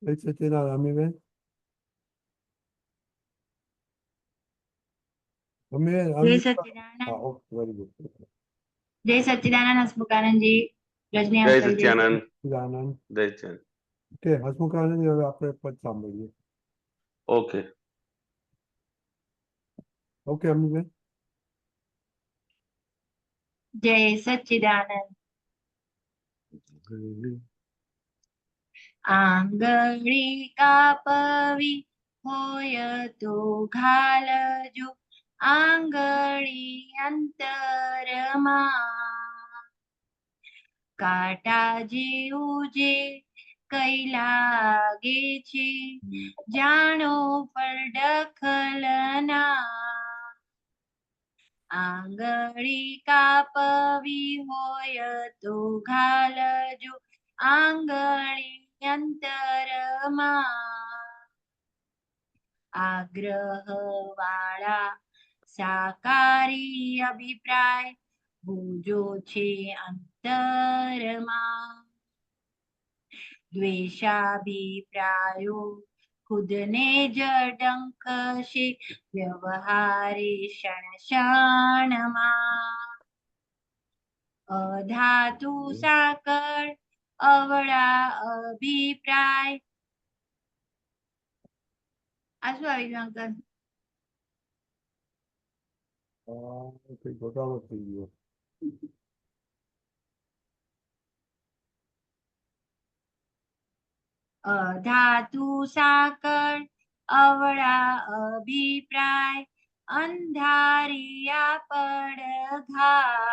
જય સચિદાનંદ અમીબેન. जय सच्चिदानंद। Very good. जय सच्चिदानंद हसमुखानंद जी, रजनी जय अंकल जी। सच्चिदानंद। સચિદાનંદ. जय सच्चिदानंद। ઓકે, હસમુખાનંદ હવે આપણે પદ સાંભળીએ. ओके। ઓકે અમીબેન. जय सच्चिदानंद। आंगળી કાપવી હોય તો ઘાલજો આંગળી અંતરમાં, કાંટા જેવું જે કઈ લાગે છે જાણો પર દખલના. આંગળી કાપવી હોય તો ઘાલજો આંગળી અંતરમાં, આગ્રહ વાળા સાકારી અભિપ્રાય બુજો છે અંતરમાં. દ્વેષાભિપ્રાયો ખુદને જ ડંખશે વ્યવહારે ક્ષણક્ષણમાં. અધાતુ સાકળ અવળા અભિપ્રાય. આ શું આવી ગયું અંકલ? કઈ ઘોટાળો થઈ ગયો. અધાતુ સાકળ અવળા અભિપ્રાય અંધારિયા પડઘા.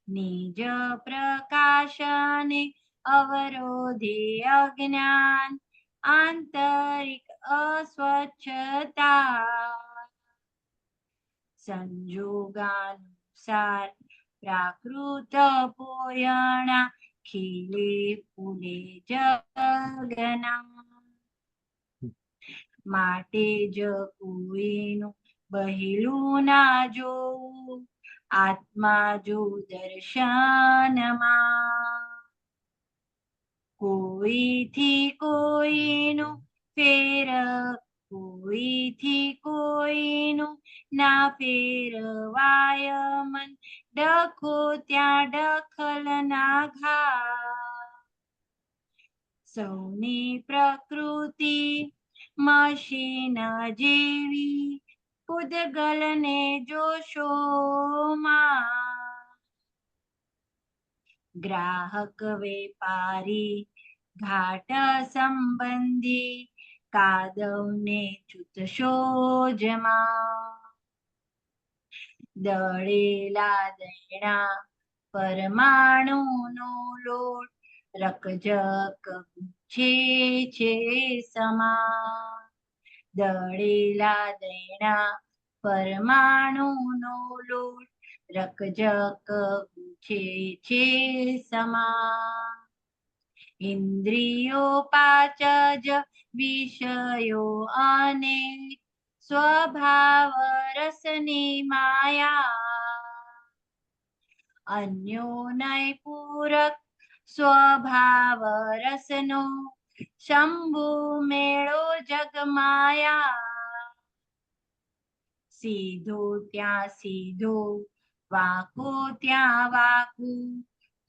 નિજ પ્રકાશને અવરોધે અજ્ઞાન આંતરિક અસ્વચ્છતા. સંજોગાનુસાર પ્રાકૃત પોયણા ખીલે ફૂલે જગના. માટે જ કોઈનું બહેલું ના જોવું આત્મા જો દર્શનમાં. કોઈથી કોઈનું ફેર કોઈથી કોઈનું ના ફેરવાય મન ડખો ત્યાં દખલ ના ઘા. સૌની પ્રકૃતિ મશીન જેવી પૂદગલને જોશોમાં. ગ્રાહક વેપારી ઘાટ સંબંધી કાદવને ચૂતશો જમા. દળેલા દૈણા પરમાણુનો લોટ રકજક છે સમા. દળેલા દૈણા પરમાણુનો લોટ રકજક છે સમા. ઇન્દ્રિયો પાંચ જ વિષયો અને સ્વભાવ રસની માયા. અન્યોનય પૂરક સ્વભાવ રસનો શંભુ મેળો જગમાયા. સીધો ત્યાં સીધો વાંકો ત્યાં વાંકું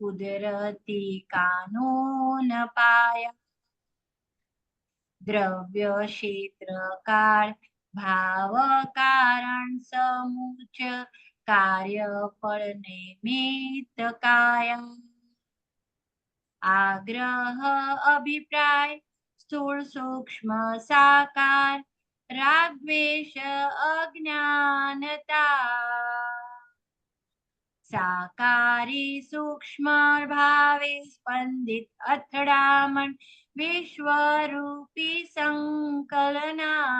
કુદરતી કાનૂન પાયા. દ્રવ્ય ક્ષેત્ર કાળ ભાવ કારણ સમૂચ કાર્ય ફળ નિમિત્ત કાયા. આગ્રહ અભિપ્રાય સ્થૂળ સૂક્ષ્મ સાકાર રાગ દ્વેષ અજ્ઞાનતા. સાકારી સૂક્ષ્મ ભાવે સ્પંદિત અથડામણ વિશ્વરૂપી સંકલના.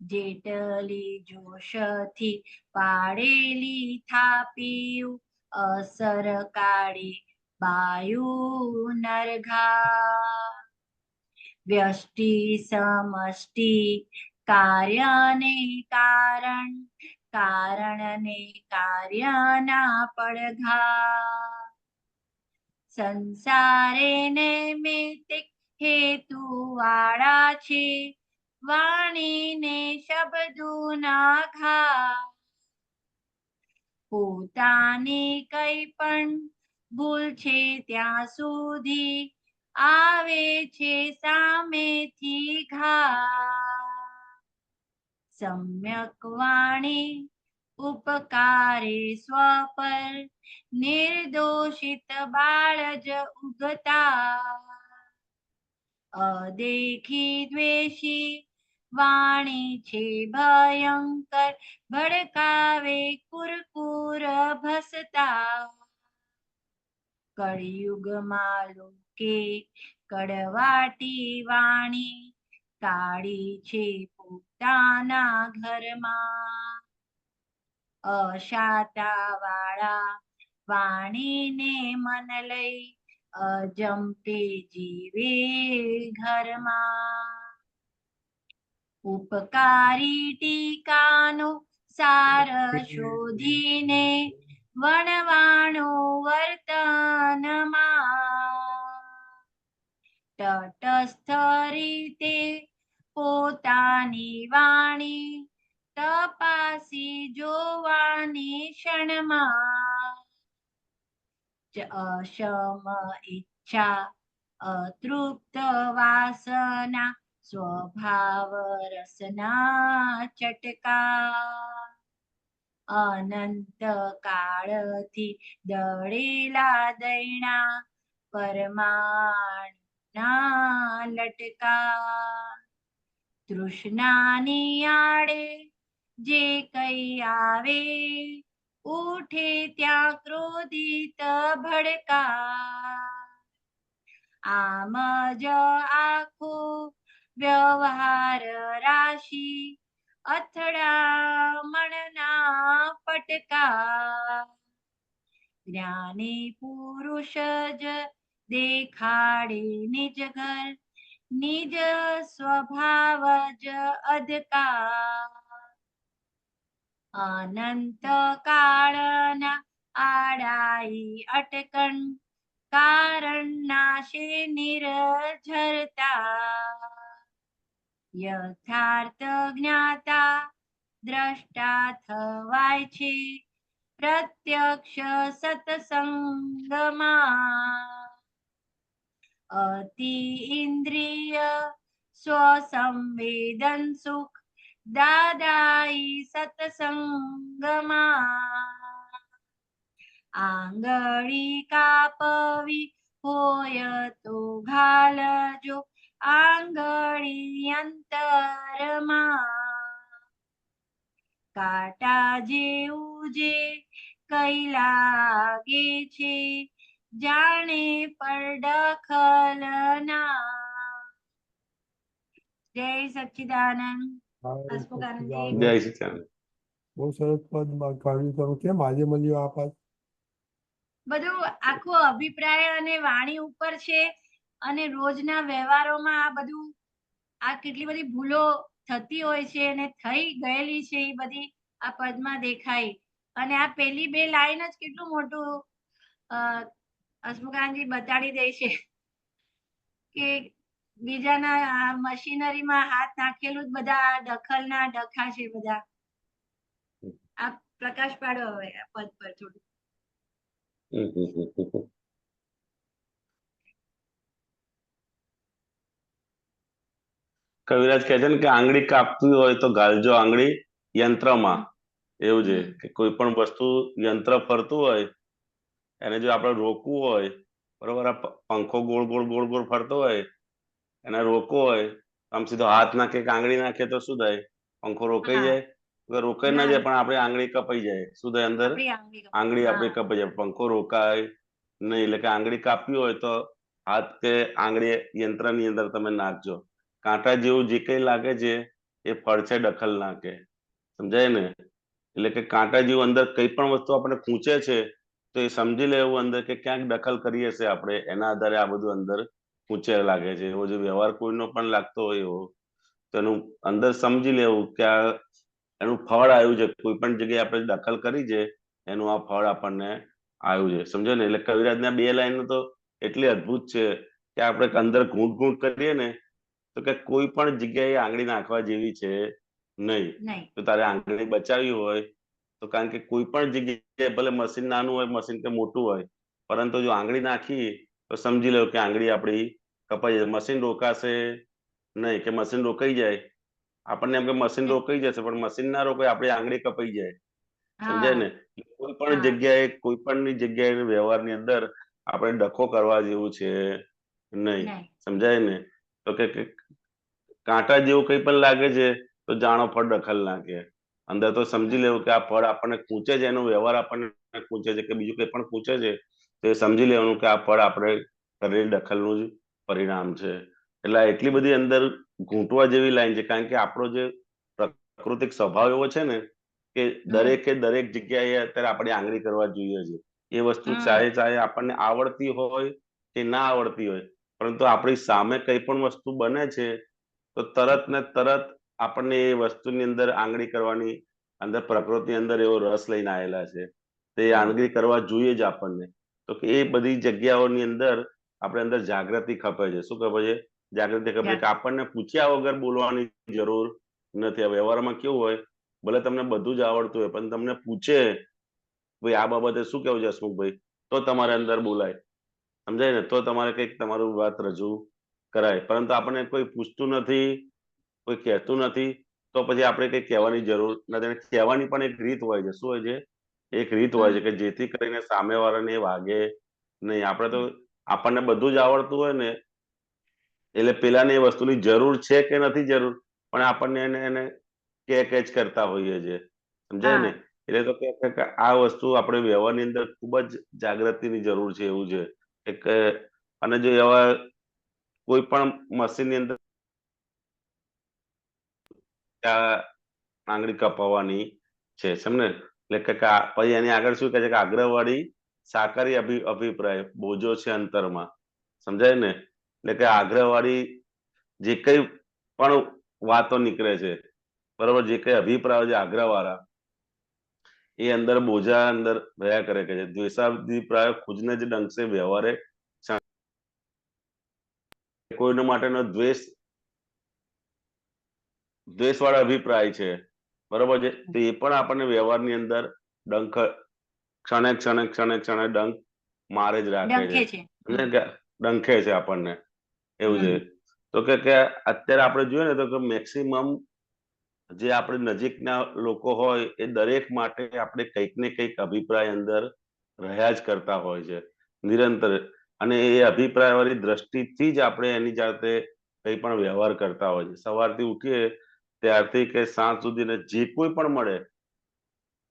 જેટલી જોશથી પાડેલી થાપીયું અસર કાઢી બાયુ નરઘા. વ્યષ્ટિ સમષ્ટિ કાર્યને કારણ કારણને કાર્યના પડઘા. સંસારે નૈમિત્તિક હેતુ વાળા છે, વાણીને શબ્દોના ઘા. પોતાની કઈ પણ ભૂલ છે ત્યાં સુધી આવે છે સામેથી ઘા. સમ્યક વાણી ઉપકારે સ્વ પર, નિર્દોષિત બાળ જ ઉગતા. અદેખી દ્વેષી વાણી છે ભયંકર, ભડકાવે કુરકુર ભસતા. કળિયુગમાં લોકે કડવાટી વાણી, કાઢી છે પોતાના ઘરમાં. અશાતા વાળા વાણીને મન લઈ, અજંપે જીવે ઘરમાં. ઉપકારી ટીકાનો સાર શોધીને, વણવાણો વર્તનમાં. તટસ્થ રીતે પોતાની વાણી, તપાસી જોવાની ક્ષણમાં. અશમ ઈચ્છા અતૃપ્ત વાસના, સ્વભાવ રસના ચટકા. અનંત કાળથી દળેલા દૈણા, પરમાણુના લટકા. તૃષ્ણાની આડે જે કઈ આવે, ઉઠે ત્યાં ક્રોધિત ભડકા. આમ જ આખો વ્યવહાર રાશિ, અથડામણના ફટકા. જ્ઞાની પુરુષ જ દેખાડે નિજ ઘર, નિજ સ્વભાવ જ અધકા. અનંત કાળના આડાઈ અટકણ, કારણ નાશે નિરઝરતા. યથાર્થ જ્ઞાતા દ્રષ્ટા થવાય છે, પ્રત્યક્ષ સત્સંગમાં. અતિ ઇન્દ્રિય સ્વસંવેદન સુખ, દાદાઈ સત્સંગમાં. આંગળી કાપવી હોય તો ઘાલજો, આંગળી અંતરમાં. કાંટા જેવું જે કઈ લાગે છે, જાણે પર દખલના. જય સચ્ચિદાનંદ. હસમુખાનંદજી. જય સચ્ચિદાનંદ. બહુ સરસ પદ કાઢ્યું તમે. કેમ આજે મળ્યો આ પદ? બધું આખો અભિપ્રાય અને વાણી ઉપર છે, અને રોજના વ્યવહારોમાં આ બધું, આ કેટલી બધી ભૂલો થતી હોય છે અને થઈ ગયેલી છે, એ બધી આ પદમાં દેખાય. અને આ પેલી બે લાઈન જ કેટલું મોટું હસમુખાનંદજી બતાડી દે છે કે બીજાના મશીનરીમાં હાથ નાખેલું જ બધા દખલના ડખા છે બધા. આ પ્રકાશ પાડો હવે આ પદ પર થોડું. કવિરાજ કહે છે ને કે આંગળી કાપવી હોય તો ગાલજો આંગળી યંત્રમાં. એવું છે કે કોઈ પણ વસ્તુ યંત્ર ફરતું હોય એને જો આપણે રોકવું હોય, બરોબર, આ પંખો ગોળ ગોળ ગોળ ગોળ ફરતો હોય, એને રોકવો હોય, આમ સીધો હાથ નાખે કે આંગળી નાખે તો શું થાય? પંખો રોકાઈ જાય? રોકાઈ ના જાય, પણ આપણી આંગળી કપાઈ જાય. શું થાય? અંદર આંગળી આપણી કપાઈ જાય, પંખો રોકાય નહીં. એટલે કે આંગળી કાપવી હોય તો હાથ કે આંગળી યંત્રની અંદર તમે નાખજો. કાંટા જેવું જે કઈ લાગે છે એ ફળ છે, દખલ નાખે. સમજાય ને? એટલે કે કાંટા જેવું અંદર કઈ પણ વસ્તુ આપણે ખૂંચે છે તો એ સમજી લેવું અંદર કે ક્યાંક દખલ કરીએ છે આપણે, એના આધારે આ બધું અંદર ખૂંચે લાગે છે. એવો જે વ્યવહાર કોઈનો પણ લાગતો હોય એવો, તેનું અંદર સમજી લેવું કે આ એનું ફળ આવ્યું છે. કોઈ પણ જગ્યાએ આપણે દખલ કરી છે, એનું આ ફળ આપણને આવ્યું છે. સમજો ને? એટલે કવિરાજના બે લાઈન તો એટલી અદ્ભુત છે કે આપણે અંદર ઘૂંટ કરીએ ને તો કે કોઈ પણ જગ્યાએ આંગળી નાખવા જેવી છે નહીં. નહીં. તો તારે આંગળી બચાવવી હોય તો કારણ કે કોઈ પણ જગ્યાએ ભલે મશીન નાનું હોય મશીન કે મોટું હોય, પરંતુ જો આંગળી નાખી તો સમજી લો કે આંગળી આપણી કપાઈ જાય. મશીન રોકાશે નહીં, કે મશીન રોકાઈ જાય આપણને એમ કે મશીન રોકાઈ જશે, પણ મશીન ના રોકાય, આપણી આંગળી કપાઈ જાય. સમજાય ને? કોઈ પણ જગ્યાએ કોઈ પણ જગ્યાએ વ્યવહારની અંદર આપણે ડખો કરવા જેવું છે નહીં. સમજાય ને? તો કે કાંટા જેવું કંઈ પણ લાગે છે તો જાણો ફળ દખલ નાખે. અંદર તો સમજી લેવું કે આ ફળ આપણને પૂછે છે, એનો વ્યવહાર આપણને પૂછે છે કે બીજું કંઈ પણ પૂછે છે તો એ સમજી લેવાનું કે આ ફળ આપણે કરેલી દખલનું જ પરિણામ છે. એટલે એટલી બધી અંદર ઘૂંટવા જેવી લાઈન છે, કારણ કે આપણો જે પ્રાકૃતિક સ્વભાવ એવો છે ને કે દરેકે દરેક જગ્યાએ અત્યારે આપણે આંગળી કરવા જોઈએ છે. એ વસ્તુ ચાહે આપણને આવડતી હોય કે ના આવડતી હોય, પરંતુ આપણી સામે કઈ પણ વસ્તુ બને છે તો તરત ને તરત આપણને એ વસ્તુની અંદર આંગળી કરવાની અંદર પ્રકૃતિ અંદર એવો રસ લઈને આવેલા છે. તે આંગળી કરવા જોઈએ જ આપણને. તો એ બધી જગ્યાઓની અંદર આપણે અંદર જાગૃતિ ખપે છે. શું ખપે છે? જાગૃતિ ખપે કે આપણને પૂછ્યા વગર બોલવાની જરૂર નથી. વ્યવહારમાં કેવું હોય, ભલે તમને બધું જ આવડતું હોય પણ તમને પૂછે ભાઈ આ બાબતે શું કેવું છે હસમુખભાઈ, તો તમારે અંદર બોલાય. સમજાય ને? તો તમારે કંઈક તમારું વાત રજૂ કરાય. પરંતુ આપણને કોઈ પૂછતું નથી, કોઈ કહેતું નથી, તો પછી આપણે કંઈ કહેવાની જરૂર નથી. કહેવાની પણ એક રીત હોય છે. શું હોય છે? એક રીત હોય છે કે જેથી કરીને સામેવાળાને વાગે નહીં. આપણે તો આપણને બધું જ આવડતું હોય ને એટલે પેલાને એ વસ્તુની જરૂર છે કે નથી જરૂર, પણ આપણને એને કે જ કરતા હોઈએ છીએ. સમજાય ને? એટલે તો કે આ વસ્તુ આપણે વ્યવહારની અંદર ખૂબ જ જાગૃતિની જરૂર છે એવું છે. અને જો એવા કોઈ પણ મશીનની અંદર આંગળી કપાવવાની છે. સમજે? એટલે કે પછી એની આગળ શું કહે છે કે આગ્રહવાળી સાકારી અભિપ્રાય બોજો છે અંતરમાં. સમજાય ને? એટલે કે આગ્રહવાળી જે કઈ પણ વાતો નીકળે છે, બરોબર, જે કઈ અભિપ્રાયો છે આગ્રહવાળા, એ અંદર બોજા અંદર રહ્યા કરે છે. દ્વેષાભિપ્રાય ખુદને જ ડંકશે વ્યવહારે કોઈનો માટેનો દ્વેષવાળા અભિપ્રાય છે, બરોબર છે, તો એ પણ આપણને વ્યવહારની અંદર ડંખ ક્ષણે ક્ષણે ક્ષણે ક્ષણે ડંખ મારે જ રાખે છે. ડંખે છે આપણને. એવું છે. તો કે અત્યારે આપણે જોઈએ ને તો કે મેક્સિમમ જે આપણે નજીકના લોકો હોય એ દરેક માટે આપણે કંઈક ને કંઈક અભિપ્રાય અંદર રહ્યા જ કરતા હોય છે નિરંતર. અને એ અભિપ્રાય વાળી દ્રષ્ટિથી જ આપણે એની જાતે કંઈ પણ વ્યવહાર કરતા હોય છે. સવારથી ઉઠીએ ત્યારથી કે સાંજ સુધીને જે કોઈ પણ મળે,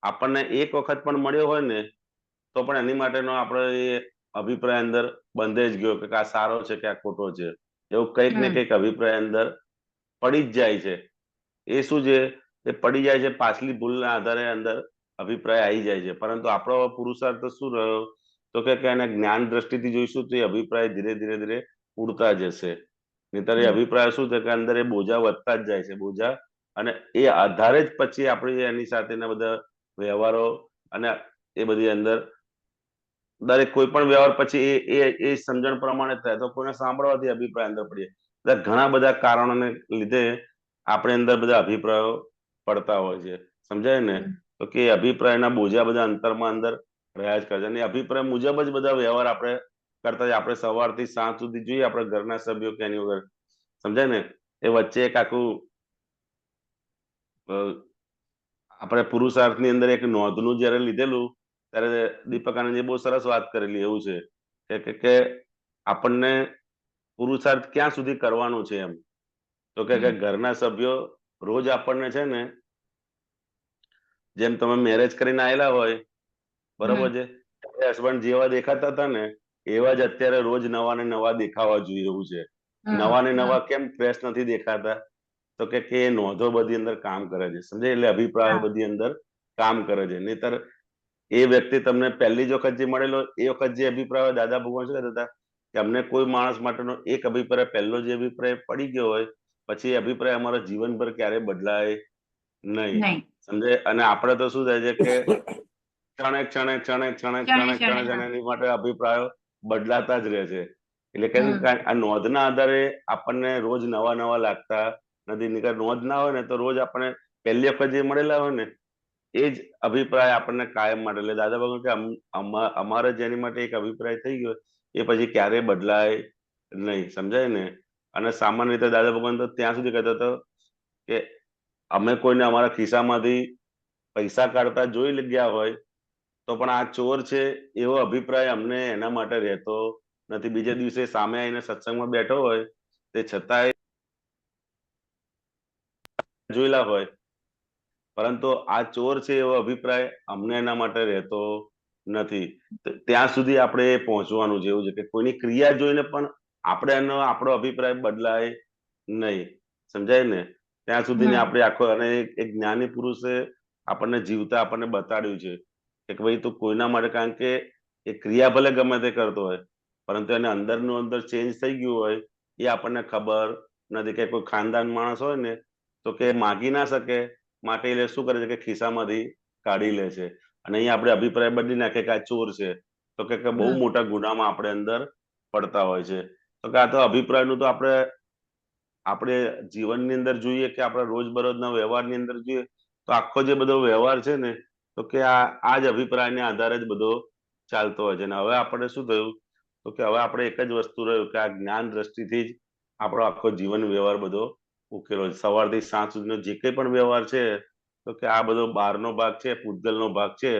આપણને એક વખત પણ મળ્યો હોય ને તો પણ એની માટેનો આપણે એ અભિપ્રાય અંદર બંધાઈ જ ગયો કે આ સારો છે કે આ ખોટો છે, એવું કંઈક ને કંઈક અભિપ્રાય અંદર પડી જ જાય છે. એ શું છે? એ પડી જાય છે, પાછલી ભૂલના આધારે અંદર અભિપ્રાય આવી જાય છે. પરંતુ આપણો પુરુષાર્થ શું રહ્યો? તો કે એને જ્ઞાન દ્રષ્ટિથી જોઈશું તો એ અભિપ્રાય ધીરે ધીરે ધીરે ઉડતા જશે. નહીંતર એ અભિપ્રાય શું છે કે અંદર એ બોજા વધતા જ જાય છે, બોજા. અને એ આધારે જ પછી આપણે એની સાથેના બધા વ્યવહારો અને એ બધી અંદર દરેક કોઈ પણ વ્યવહાર પછી એ સમજણ પ્રમાણે થાય. તો કોઈને સાંભળવાથી અભિપ્રાય અંદર પડીએ. ઘણા બધા કારણોને લીધે આપણે અંદર બધા અભિપ્રાયો પડતા હોય છે. સમજાય ને? તો કે અભિપ્રાયના બોજા બધા અંતરમાં અંદર રહ્યા જ કરે છે. અને અભિપ્રાય મુજબ જ બધા વ્યવહાર આપણે કરતા. આપણે સવારથી સાંજ સુધી જોઈએ આપણે ઘરના સભ્યો કે એની વગર. સમજાય ને? એ વચ્ચે એક આખું આપણે પુરુષાર્થની અંદર એક નોંધનું જયારે લીધેલું ત્યારે દીપક આનંદે બહુ સરસ વાત કરેલી. એવું છે કે આપણને પુરુષાર્થ ક્યાં સુધી કરવાનો છે એમ. તો કે ઘરના સભ્યો રોજ આપણને છે ને, જેમ તમે મેરેજ કરીને આવેલા હોય, બરોબર છે, હસબન્ડ જેવા દેખાતા હતા ને એવા જ અત્યારે રોજ નવા ને નવા દેખાવા જોઈએ એવું છે. નવા ને નવા કેમ ફ્રેશ નથી દેખાતા? તો કે નોંધો બધી અંદર કામ કરે છે. સમજે? એટલે અભિપ્રાય બધી અંદર કામ કરે છે. નહીતર એ વ્યક્તિ તમને પહેલી જ વખત જે મળેલો એ વખત જે અભિપ્રાય દાદા ભગવાન શું કહેતા હતા કે અમને કોઈ માણસ માટેનો એક અભિપ્રાય પહેલો જે અભિપ્રાય પડી ગયો હોય પછી એ અભિપ્રાય અમારા જીવનભર ક્યારે બદલાય નહીં. સમજે? અને આપણે તો શું થાય છે કે ક્ષણે ક્ષણે ક્ષણે ક્ષણે ક્ષણે ક્ષણે ક્ષણે એની માટે અભિપ્રાયો બદલાતા જ રહે છે. એટલે કે આ નોંધના આધારે આપણને રોજ નવા નવા લાગતા નથી. નીકળ નોંધ ના હોય ને તો રોજ આપણે પહેલી વખત જે મળેલા હોય ને એ જ અભિપ્રાય આપણને કાયમ માટે. એટલે દાદા ભગવાન કે અમારે જેની માટે એક અભિપ્રાય થઈ ગયો એ પછી ક્યારેય બદલાય નહીં. સમજાય ને? અને સામાન્ય રીતે દાદા ભગવાન તો ત્યાં સુધી કહેતો હતો કે અમે કોઈને અમારા ખિસ્સામાંથી પૈસા કાઢતા જોઈ ગયા હોય તો પણ આ ચોર છે એવો અભિપ્રાય અમને એના માટે રહેતો નથી. બીજે દિવસે સામે આવીને સત્સંગમાં બેઠો હોય તે છતાંય જોયેલા હોય પરંતુ આ ચોર છે એવો અભિપ્રાય અમને એના માટે રહેતો નથી. ત્યાં સુધી આપણે પહોંચવાનું જેવું છે કે કોઈની ક્રિયા જોઈને પણ આપણે આપણો અભિપ્રાય બદલાય નહીં. સમજાય ને? ત્યાં સુધી આપણે આખો અને એક જ્ઞાની પુરુષે આપણને જીવતા આપણને બતાડ્યું છે કે ભાઈ તું કોઈના માટે, કારણ કે એ ક્રિયા ભલે ગમે તે કરતો હોય પરંતુ એને અંદરનું અંદર ચેન્જ થઈ ગયું હોય એ આપણને ખબર નથી. કે કોઈ ખાનદાન માણસ હોય ને તો કે માગી ના શકે માટે એ શું કરે છે કે ખિસ્સામાંથી કાઢી લે છે. અને અહીંયા આપણે અભિપ્રાય બદલી નાખે કે આ ચોર છે તો કે બહુ મોટા ગુનામાં આપણે અંદર પડતા હોય છે. તો કે આ તો અભિપ્રાયનું તો આપણે જીવનની અંદર જોઈએ કે આપણા રોજબરોજના વ્યવહારની અંદર જોઈએ તો આખો જે બધો વ્યવહાર છે ને તો કે આ જ અભિપ્રાયને આધારે જ બધો ચાલતો હોય છે. અને હવે આપણે શું થયું તો કે હવે આપણે એક જ વસ્તુ રહ્યું કે આ જ્ઞાન દ્રષ્ટિથી જ આપણો આખો જીવન વ્યવહાર બધો ઉકેલો છે. સવારથી સાંજ સુધીનો જે કંઈ પણ વ્યવહાર છે તો કે આ બધો બહારનો ભાગ છે, પૂતગલનો ભાગ છે,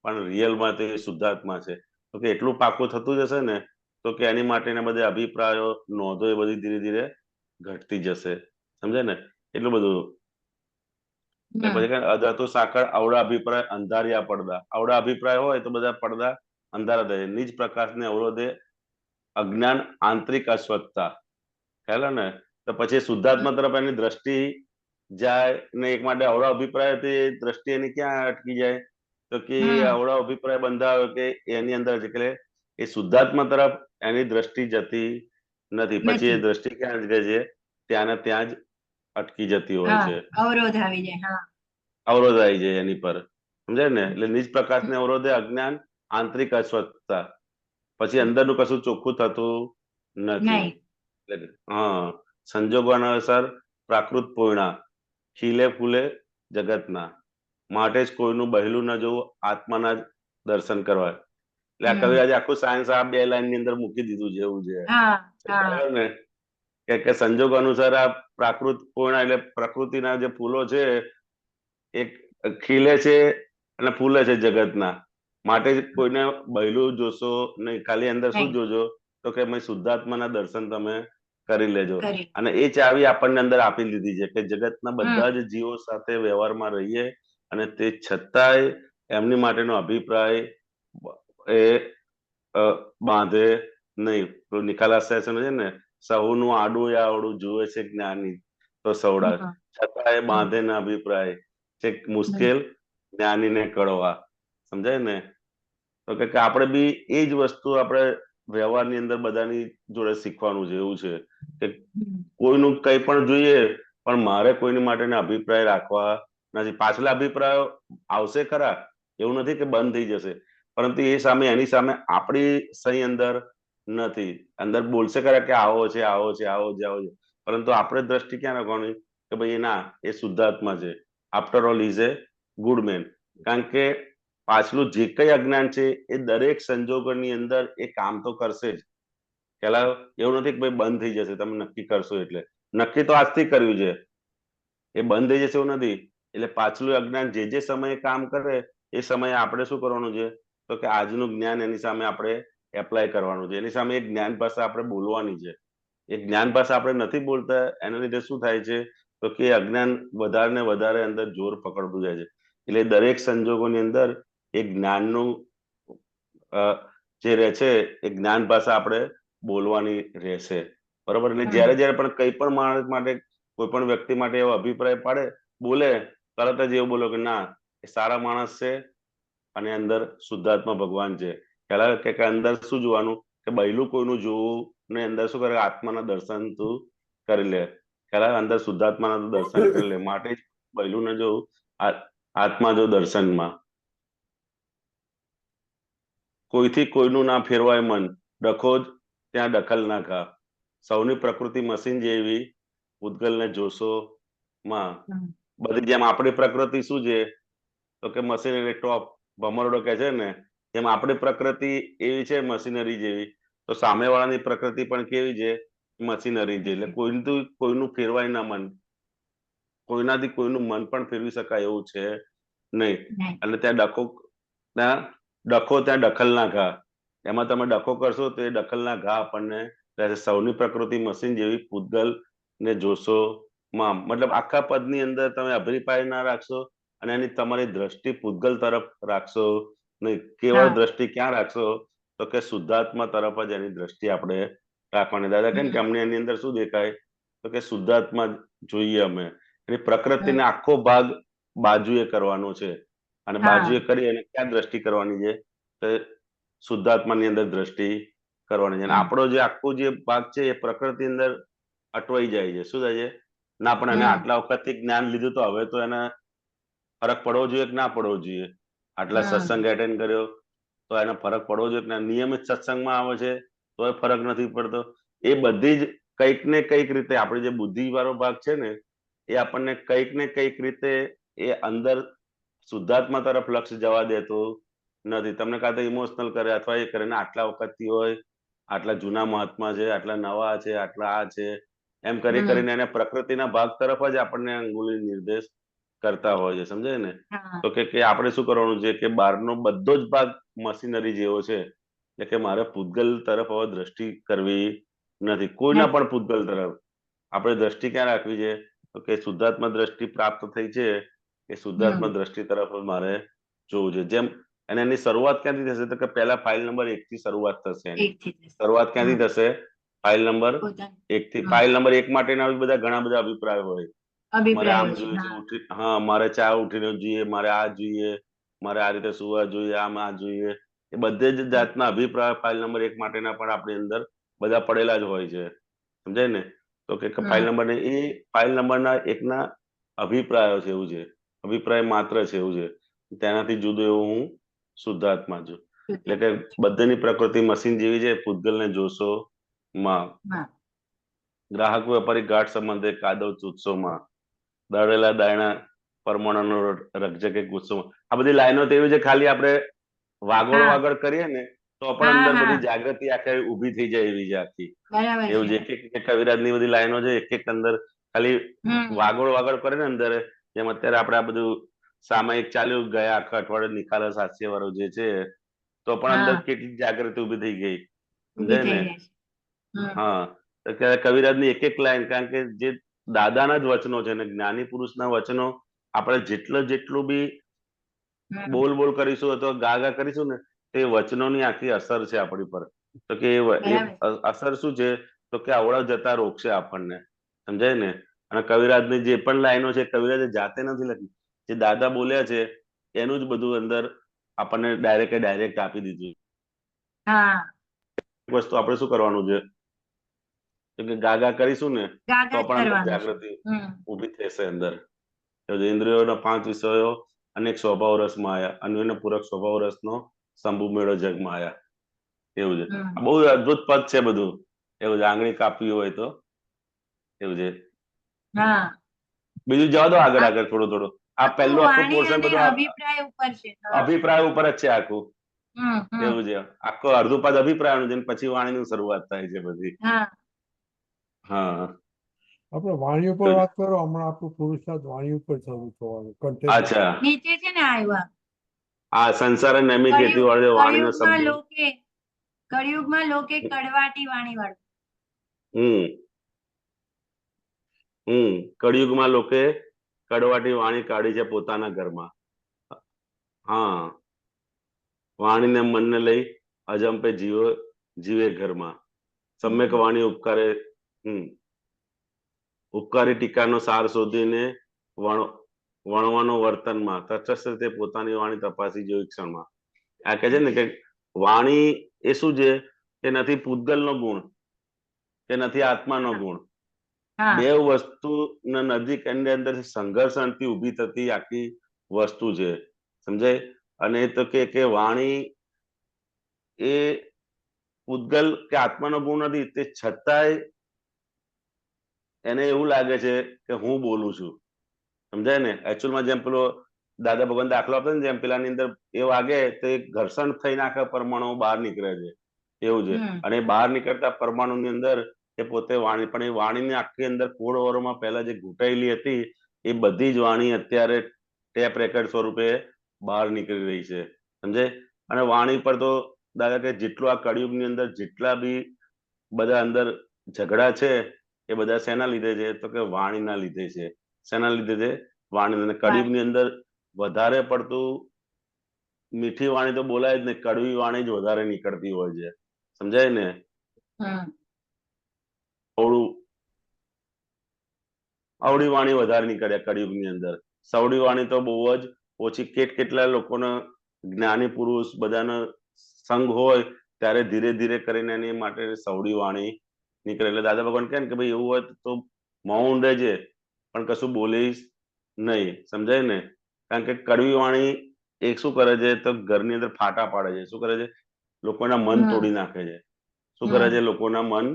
પણ રિયલમાં તે શુદ્ધાત્મા છે. તો કે એટલું પાકું થતું જશે ને તો કે એની માટેના બધા અભિપ્રાયો, નોંધો એ બધી ધીરે ધીરે ઘટતી જશે. સમજે ને? એટલું બધું. પછી અધાતુ સાકર અવળા અભિપ્રાય અંધારિયા પડદા. અવળા અભિપ્રાય હોય તો બધા પડદા અંધારા થાય. નિજ પ્રકાશને અવરોધે અજ્ઞાન આંતરિક અસ્વસ્થતા. ખ્યાલ ને? તો પછી શુદ્ધાત્મા તરફ એની દ્રષ્ટિ જાય ને એક માટે અવળો અભિપ્રાય હતી દ્રષ્ટિ એની ક્યાં અટકી જાય તો કે અવળો અભિપ્રાય બંધાયો કે એની અંદર એટલે એ શુદ્ધાત્મા તરફ એની દ્રષ્ટિ જતી નથી. પછી એ દ્રષ્ટિ ક્યાં જ છે? ત્યાં ને ત્યાં જ અટકી જતી હોય છે. અવરોધ આવી જાય. અવરોધ આવી જાય એની પર. સમજાય ને? એટલે નિજ પ્રકાશને અવરોધે અજ્ઞાન આંતરિક અસ્વસ્થતા. પછી અંદરનું કશું ચોખ્ખું થતું નથી. સંજોગો અનુસાર પ્રાકૃત પૂર્ણા ખીલે ફૂલે જગતના માટે જ કોઈનું બહેલું ન જોવું, આત્માના જ દર્શન કરવા. એટલે આ કવિ આજે આખું સાયન્સ આ 2 લાઈન ની અંદર મૂકી દીધું છે. એવું છે કે સંજોગ અનુસાર આ પ્રાકૃત પૂર્ણા એટલે પ્રકૃતિના જે ફૂલો છે એક ખીલે છે અને ફૂલે છે જગતના માટે જ કોઈને બહેલું જોશો નહીં. ખાલી અંદર શું જોજો તો કે શુદ્ધાત્માના દર્શન તમે કરી લેજો. અને એ ચાવી આપણને અંદર આપી દીધી છે કે જગતના બધા જ જીવો સાથે વ્યવહારમાં રહીએ અને તે છતાંય એમની માટેનો અભિપ્રાય એ બાંધે નહીં. નિખાલસ છે ને, સહુનું આડું આવડું જુએ છે જ્ઞાની તો સવડા, છતાંય બાંધે ના અભિપ્રાય છે મુશ્કેલ જ્ઞાનીને કળવા. સમજાય ને? તો કે આપણે બી એ જ વસ્તુ આપણે વ્યવહારની અંદર બધાની જોડે શીખવાનું છે. એવું છે કે કોઈનું કંઈ પણ જોઈએ પણ મારે કોઈની માટેના અભિપ્રાય રાખવા નથી. પાછલા અભિપ્રાયો આવશે ખરા, એવું નથી કે બંધ થઈ જશે, પરંતુ એ સામે એની સામે આપણી સહી અંદર નથી. અંદર બોલશે ખરા કે આવો છે, આવો છે, આવો છે, આવો છે, પરંતુ આપણે દ્રષ્ટિ ક્યાં રાખવાની કે ભાઈ ના, એ શુદ્ધાત્મા છે. After all is A good man. કારણ કે પાછલું જે કઈ અજ્ઞાન છે એ દરેક સંજોગોની અંદર એ કામ તો કરશે જ. પેલા એવું નથી કે ભાઈ બંધ થઈ જશે તમે નક્કી કરશો એટલે. નક્કી તો આજથી કર્યું છે, એ બંધ થઈ જશે એવું નથી. એટલે પાછલું અજ્ઞાન જે જે સમયે કામ કરે એ સમયે આપણે શું કરવાનું છે તો કે આજનું જ્ઞાન એની સામે આપણે એપ્લાય કરવાનું છે. એની સામે એક જ્ઞાન ભાષા આપણે બોલવાની છે. એ જ્ઞાન ભાષા આપણે નથી બોલતા એના લીધે શું થાય છે તો કે અજ્ઞાન વધારે ને વધારે અંદર જોર પકડતું જાય છે. એટલે દરેક સંજોગોની અંદર એ જ્ઞાનનું જે રહે છે એ જ્ઞાન ભાષા આપણે બોલવાની રહેશે. બરોબર? એટલે જયારે જયારે પણ કઈ પણ માણસ માટે, કોઈ પણ વ્યક્તિ માટે એવો અભિપ્રાય પાડે, બોલે, તરત જ એવું બોલો કે ના, એ સારા માણસ છે અને અંદર શુદ્ધાત્મા ભગવાન છે. પેલા કે અંદર શું જોવાનું કે બહેલું કોઈનું જોવું ને અંદર શું કરે, આત્માના દર્શન તું કરી લે. પેલા અંદર શુદ્ધાત્માના દર્શન કરી લે. માટે જ બહેલું ને જોવું, આત્મા જો દર્શનમાં. કોઈથી કોઈનું ના ફેરવાય મન, ડખો જ ત્યાં દખલ ના ખા. સૌની પ્રકૃતિ મશીન જેવી, પૂતગલને જોશો માં. બધી જેમ આપણી પ્રકૃતિ શું છે, તો કે મશીનરી ટોપ ભમરડો કે છે ને, જેમ આપણી પ્રકૃતિ એવી છે મશીનરી જેવી, તો સામેવાળાની પ્રકૃતિ પણ કેવી છે, મશીનરી છે. એટલે કોઈનું ફેરવાય ના મન, કોઈનાથી કોઈનું મન પણ ફેરવી શકાય એવું છે નહીં. એટલે ત્યાં ડખો ત્યાં દખલ ના ઘા. એમાં તમે ડખો કરશો તો એ દખલ ના ઘા આપણને રહેશે. સૌની પ્રકૃતિ મશીન જેવી, પૂતગલ ને જોશો માં. મતલબ આખા પદની અંદર તમે અભિપ્રાય ના રાખશો અને એની તમારી દ્રષ્ટિ પૂતગલ તરફ રાખશો નહીં. કેવળ દ્રષ્ટિ ક્યાં રાખશો, તો કે શુદ્ધાત્મા તરફ જ એની દ્રષ્ટિ આપણે રાખવાની. દાદા કહે કે અમને એની અંદર શું દેખાય, તો કે શુદ્ધાત્મા જોઈએ અમે. એની પ્રકૃતિને આખો ભાગ બાજુએ કરવાનો છે, અને બાજુએ કરી અને ક્યાં દ્રષ્ટિ કરવાની છે, તો શુદ્ધાત્માની અંદર દ્રષ્ટિ કરવાની છે. અને આપણો જે આખો જે ભાગ છે એ પ્રકૃતિ અંદર અટવાઈ જાય છે. શું થાય છે ના, પણ એને આટલા વખતથી જ્ઞાન લીધું, તો હવે તો એને ફરક પડવો જોઈએ કે ના પડવો જોઈએ? આટલા સત્સંગ એટેન્ડ કર્યો તો એને ફરક પડવો જોઈએ કે ના? નિયમિત સત્સંગમાં આવે છે તો ફરક નથી પડતો. એ બધી જ કંઈક ને કંઈક રીતે આપણે જે બુદ્ધિ વાળો ભાગ છે ને, એ આપણને કંઈક ને કંઈક રીતે એ અંદર શુદ્ધાત્મા તરફ લક્ષ્ય જવા દેતો નથી. તમને કાં તો ઇમોશનલ કરે અથવા એ કરે ને, આટલા વખતથી હોય, આટલા જૂના મહાત્મા છે, આટલા નવા છે, આટલા આ છે, એમ કરી કરીને એને પ્રકૃતિના ભાગ તરફ જ આપણને અંગુલી નિર્દેશ કરતા હોય છે. સમજાય ને? તો કે આપણે શું કરવાનું છે, કે બહારનો બધો જ ભાગ મશીનરી જેવો છે. એટલે કે મારે પૂતગલ તરફ હવે દ્રષ્ટિ કરવી નથી, કોઈના પણ પૂતગલ તરફ. આપણે દ્રષ્ટિ ક્યાં રાખવી છે, તો કે શુદ્ધાત્મા દ્રષ્ટિ પ્રાપ્ત થઈ છે, એ શુદ્ધાત્મા દ્રષ્ટિ તરફ મારે જોવું છે. જેમ અને એની શરૂઆત ક્યાંથી થશે, તો કે પહેલા ફાઇલ નંબર 1 થી શરૂઆત થશે. શરૂઆત ક્યાંથી થશે? ફાઇલ નંબર 1 થી. ફાઇલ નંબર 1 માટેના બધા ઘણા બધા અભિપ્રાય હોય. મારે આમ જોઈએ છે, હા, મારે ચા ઉઠીને જોઈએ, મારે આ જોઈએ, મારે આ રીતે સુવા જોઈએ, આમ આ જોઈએ. એ બધે જ જાતના અભિપ્રાય ફાઇલ નંબર 1 માટેના પણ આપણી અંદર બધા પડેલા જ હોય છે. સમજાય ને? તો કે ફાઇલ નંબર એ ફાઇલ નંબરના 1 ના અભિપ્રાયો છે, એવું છે. અભિપ્રાય માત્ર છે, એવું છે. તેનાથી જુદું એવું હું શુદ્ધાત્મા છું. એટલે કે બધાની પ્રકૃતિ મશીન જેવી છે, પૂતગલને જોશો માં. ગ્રાહક વેપારી ગાઢ સંબંધે કાદવ ચૂસોમાં. દળેલા દાયણા પરમાણુનો રકઝકે ગુસ્સોમાં. આ બધી લાઈનો તો એવી છે, ખાલી આપણે વાગડ કરીએ ને તો પણ અંદર બધી જાગૃતિ આખી ઊભી થઈ જાય એવી છે આખી. એવું છે કે કવિરાજની બધી લાઈનો છે, એક અંદર ખાલી વાગડ કરે ને અંદર. જેમ અત્યારે આપણે આ બધું સામાયિક ચાલ્યું ગયા આખા અઠવાડિયે, નિખાલસ હાસ્ય વાળું જે છે, તો પણ અંદર કેટલી જાગૃતિ ઊભી થઈ ગઈ. સમજાય ને? હા, કવિરાજની એક લાઈન, કારણ કે જે દાદાના જ વચનો છે ને, જ્ઞાની પુરુષના વચનો આપણે જેટલું બી બોલ કરીશું અથવા ગા કરીશું ને, તે વચનોની આખી અસર છે આપણી પર. તો કે એ અસર શું છે, તો કે આવડા જતા રોકશે આપણને. સમજાય ને? અને કવિરાજની જે પણ લાઈનો છે, કવિરાજે જાતે નથી લખી, જે દાદા બોલ્યા છે એનું જ બધું અંદર આપણને ડાયરેક્ટ આપી દીધું. વસ્તુ આપણે શું કરવાનું છે, તો કે ગા કરીશું ને તો પણ અંદર જાગૃતિ ઊભી થશે અંદર. ઇન્દ્રિયોના 5 વિષયો અનેક સ્વભાવ રસમાં આયા, અન્યોને પૂરક સ્વભાવ રસનો શંભુ મેળો જગમાં આયા. એવું છે. બહુ અદભુત પદ છે બધું. એવું છે. આંગળી કાપવી હોય તો એવું છે. બીજું જવા દો આગળ થોડું. આ પહેલું આખું પોર્શન બધું અભિપ્રાય ઉપર જ છે આખું. એવું છે. આખું અડધું પદ અભિપ્રાયનું છે, પછી વાણીની શરૂઆત થાય છે બધી. હા, આપણે વાણી ઉપર વાત કરો. હમણાં આપણું પુરુષાર્થ વાણી ઉપર શરૂ થવાનું. અચ્છા. નીચે છે ને આવ્યા આ સંસાર નમી ખેતી વાળો વાણીનો શબ્દ. કળિયુગમાં લોકે કડવાટી વાણી વાળું. કળિયુગમાં લોકે કડવાટી વાણી કાઢી છે પોતાના ઘરમાં. હા, વાણીને મનને લઈ અજંપે જીવે ઘરમાં. સમ્યક વાણી ઉપકારી ટીકાનો સાર શોધીને વણવાનો વર્તનમાં તટસ્થ રીતે પોતાની વાણી તપાસી જોઈ ક્ષણમાં. આ કહે છે ને કે વાણી એ શું છે, કે નથી પૂતગલનો ગુણ કે નથી આત્માનો ગુણ. બે વસ્તુ નજીક એની અંદર સંઘર્ષણથી ઊભી થતી આખી વસ્તુ છે. સમજાય? અને તો કે વાણી એ પૂતગલ કે આત્માનો ગુણ નથી, તે છતાંય એને એવું લાગે છે કે હું બોલું છું. સમજાય ને? એકચ્યુઅલમાં જેમ પેલો દાદા ભગવાન દાખલો આપે ને, જેમ પેલાની અંદર એ વાગે તો એ ઘર્ષણ થઈને આખા પરમાણુ બહાર નીકળે છે, એવું છે. અને બહાર નીકળતા પરમાણુની અંદર એ પોતે વાણી, પણ એ વાણીની આખી અંદર કોળવરોમાં પહેલા જે ઘૂંટાયેલી હતી એ બધી જ વાણી અત્યારે ટેપ રેકર્ડ સ્વરૂપે બહાર નીકળી રહી છે. સમજાય? અને વાણી પર તો દાદા કે જેટલું આ કળિયુગની અંદર જેટલા બી બધા અંદર ઝઘડા છે એ બધા શેના લીધે છે? તો કે વાણીના લીધે છે. શેના લીધે છે? વાણી. અને કળિયુગની અંદર વધારે પડતું મીઠી વાણી તો બોલાય જ નહીં, કડવી વાણી જ વધારે નીકળતી હોય છે. સમજાય ને? અવળી વાણી વધારે નીકળે કળિયુગની અંદર. સવડી વાણી તો બહુ જ ઓછી. કેટલા લોકોનો જ્ઞાની પુરુષ બધાનો સંગ હોય ત્યારે ધીરે ધીરે કરીને એની માટે સવડી વાણી નીકળે. એટલે દાદા ભગવાન કહે ને કે ભાઈ એવું હોય તો મૌન રહેજે, પણ કશું બોલીશ નહીં. સમજાય ને? કારણ કે કડવી વાણી એ શું કરે છે? તો ઘરની અંદર ફાટા પાડે છે. શું કરે છે? લોકોના મન તોડી નાખે છે. શું કરે છે? લોકોના મન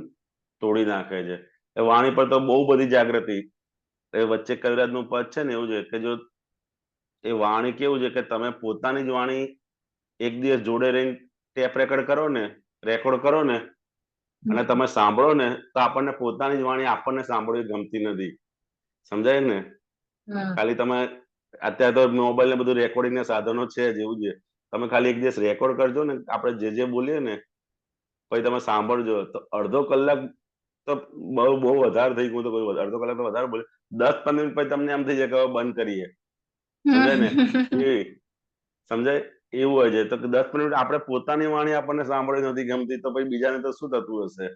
તોડી નાખે છે. એ વાણી પર તો બહુ બધી જાગૃતિ. એ વચ્ચે કવિરાજનું પદ છે ને, એવું છે કે જો એ વાણી કેવું છે કે તમે પોતાની જ વાણી એક દિવસ જોડે રહીને ટેપ રેકોર્ડ કરો ને અને તમે સાંભળો ને, તો આપણને પોતાની જ વાણી આપણને સાંભળવી ગમતી નથી. સમજાય ને? ખાલી તમે અત્યારે તો મોબાઈલ ને બધું રેકોર્ડિંગ ના સાધનો છે જ, એવું છે. તમે ખાલી એક દિવસ રેકોર્ડ કરજો ને, આપણે જે બોલીએ ને, પછી તમે સાંભળજો તો અડધો કલાક તો બહુ વધારે થઈ ગયું. તો અડધો કલાક તો વધારે બોલે. 10-15 મિનિટ પછી તમને એમ થઈ જાય કે હવે બંધ કરીએ. સમજાય ને? સમજાય? એવું હોય છે. તો 10-15 મિનિટ આપણે પોતાની વાણી આપણને સાંભળવી નથી ગમતી, તો પછી બીજાને તો શું થતું હશે?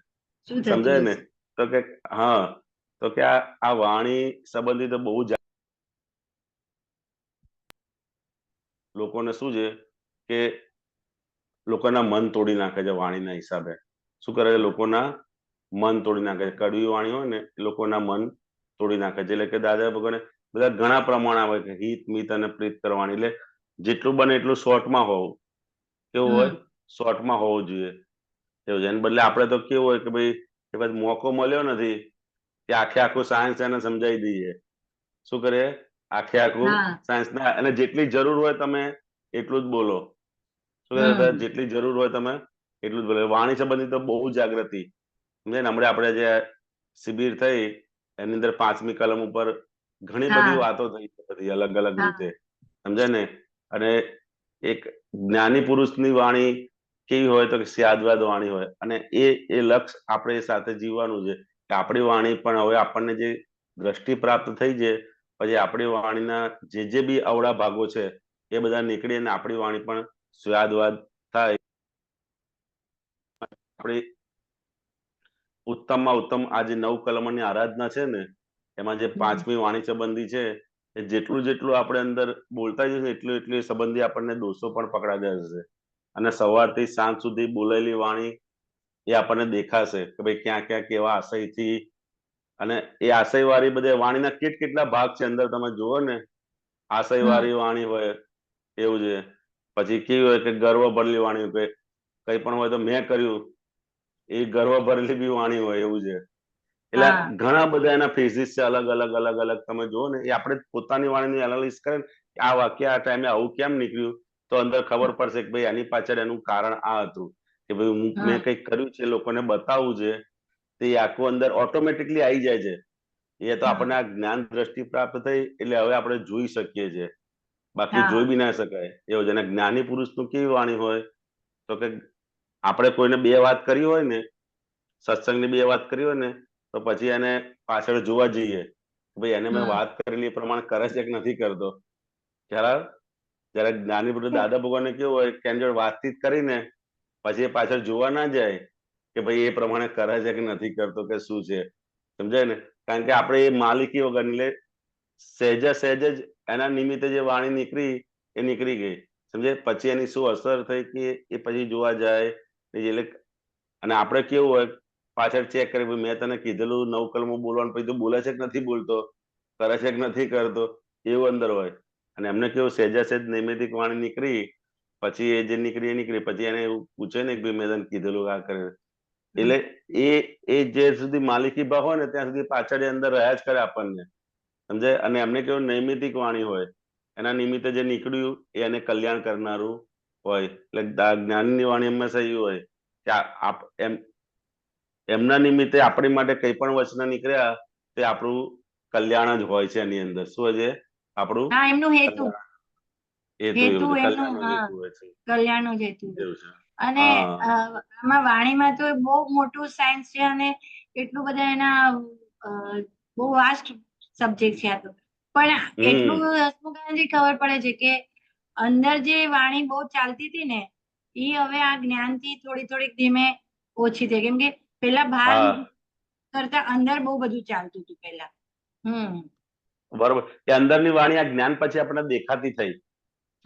સમજાય ને? તો કે હા, તો કે આ વાણી સંબંધિત બહુ જ લોકોને શું છે કે લોકોના મન તોડી નાખે છે વાણીના હિસાબે. શું કરે છે? લોકોના મન તોડી નાખે છે. કડવી વાણી હોય ને, લોકોના મન તોડી નાખે છે. એટલે કે દાદા ભગવાને બધા ઘણા પ્રમાણ આવે કે હિત, મિત અને પ્રીત કરવાની. એટલે જેટલું બને એટલું શોર્ટમાં હોવું. કેવું હોય? શોર્ટમાં હોવું જોઈએ. એવું છે. એને બદલે આપણે તો કેવું હોય કે ભાઈ મોકો મળ્યો નથી કે આખું સાયન્સ એને સમજાવી દઈએ. શું કરીએ? આખું સાયન્સ ના, અને જેટલી જરૂર હોય તમે એટલું જ બોલો. શું કહે? જેટલી જરૂર હોય તમે એટલું જ બોલો. વાણી સંબંધિત તો બહુ જાગૃતિ. સમજાય ને? હમણાં આપણે જે શિબિર થઈ એની અંદર 5મી કલમ ઉપર ઘણી બધી વાતો થઈ બધી અલગ અલગ રીતે. સમજાય ને? અને એક જ્ઞાની પુરુષની વાણી કેવી હોય તો કે સ્યાદવાદ વાણી હોય. અને એ લક્ષ્ય આપણે સાથે જીવવાનું છે કે આપણી વાણી પણ હવે આપણને જે દ્રષ્ટિ પ્રાપ્ત થઈ છે, પછી આપણી વાણીના જે બી અવળા ભાગો છે એ બધા નીકળી અને આપણી વાણી પણ સ્વાદવાદ થાય. આપણી ઉત્તમમાં ઉત્તમ આ જે 9 કલમોની આરાધના છે ને, એમાં જે 5મી વાણી સંબંધી છે, એ જેટલું આપણે અંદર બોલતા જઈશું એટલું સંબંધી આપણને દોષો પણ પકડાતા જશે. અને સવારથી સાંજ સુધી બોલેલી વાણી એ આપણને દેખાશે કે ભાઈ ક્યાં ક્યાં કેવા આશયથી. અને એ આશય વાળી બધી વાણીના કેટલા ભાગ છે અંદર તમે જુઓ ને. આશય વાળી વાણી હોય એવું છે. પછી કેવી હોય કે ગર્વ ભરેલી વાણી હોય, કઈ પણ હોય તો મેં કર્યું, એ ગર્વ ભરેલી બી વાણી હોય, એવું છે. એટલે ઘણા બધા એના ફેઝિસ છે, અલગ અલગ તમે જુઓ ને, એ આપણે પોતાની વાણીની એનાલિસિસ કરે કે આ વાક્ય આ ટાઈમે આવું કેમ નીકળ્યું, તો અંદર ખબર પડશે કે ભાઈ આની પાછળ એનું કારણ આ હતું કે ભાઈ મેં કંઈક કર્યું છે, લોકોને બતાવવું છે. તે આખું અંદર ઓટોમેટિકલી આવી જાય છે. એ તો આપણને આ જ્ઞાન દ્રષ્ટિ પ્રાપ્ત થઈ એટલે હવે આપણે જોઈ શકીએ છીએ. બાકી જોઈ બી ના શકાય એવું છે. અને જ્ઞાની પુરુષનું કેવી વાણી હોય તો કે આપણે કોઈને 2 વાત કરી હોય ને, સત્સંગની 2 વાત કરી હોય ને, તો પછી એને પાછળ જોવા જઈએ ભાઈ એને મેં વાત કરેલી એ પ્રમાણે કરે છે કે નથી કરતો. જયારે જ્ઞાની પુરુષ દાદા ભગવાનને કેવું હોય કે એની જોડે વાતચીત કરીને પછી એ પાછળ જોવા ના જાય કે ભાઈ એ પ્રમાણે કરે છે કે નથી કરતો કે શું છે. સમજાય ને? કારણ કે આપણે એ માલિકી વગર, એટલે સહેજ જ એના નિમિત્તે જે વાણી નીકળી ગઈ. સમજે? પછી એની શું અસર થઈ કે એ પછી જોવા જાય. એટલે અને આપણે કેવું હોય પાછળ ચેક કરી, મેં તને કીધેલું 9 કલમો બોલવાનું, પછી તું બોલે છે કે નથી બોલતો, કરે છે કે નથી કરતો, એવું અંદર હોય. અને એમને કેવું સહેજ નૈમિતિક વાણી નીકળી પછી એ જે નીકળી પછી એને એવું પૂછે ને કે ભાઈ મેં તને કીધેલું આ કરે, એટલે એ જે સુધી માલિકી ભાવ હોય ને ત્યાં સુધી પાછળ એ અંદર રહ્યા જ કરે આપણને, સમજાય. અને એમને કેવું નૈમિતિક વાણી હોય, એના નિમિત્તે જે નીકળ્યું એ એને કલ્યાણ કરનારું હોય. એટલે જ્ઞાનની વાણી હંમેશા એવું હોય કે એમના નિમિત્તે આપણી માટે કઈ પણ વચન નીકળ્યા તે આપણું કલ્યાણ જ હોય છે. એની અંદર શું હોય છે? આપણું હા, એમનું હેતુ હેતુ એવું છે, એમનું, કલ્યાણનો હા, હેતુ હોય છે કલ્યાણનું જ હેતુ હોય. એવું છે. અને હા આમાં વાણીમાં તો બહુ મોટું સાયન્સ છે અને એટલું બધા એના બહુ વાસ્ટ સબ્જેક્ટ છે આ તો. પણ એટલું હસમુખાનંદજી ખબર પડે છે કે અંદર જે વાણી બહુ ચાલતી હતી ને એ હવે આ જ્ઞાનથી થોડીક ધીમે ઓછી થઈ, કેમ કે પેલા બહાર હા કરતા અંદર બહુ બધું ચાલતું હતું પેલા. બરોબર. એ અંદરની વાણી આ જ્ઞાન પછી આપણને દેખાતી થઈ,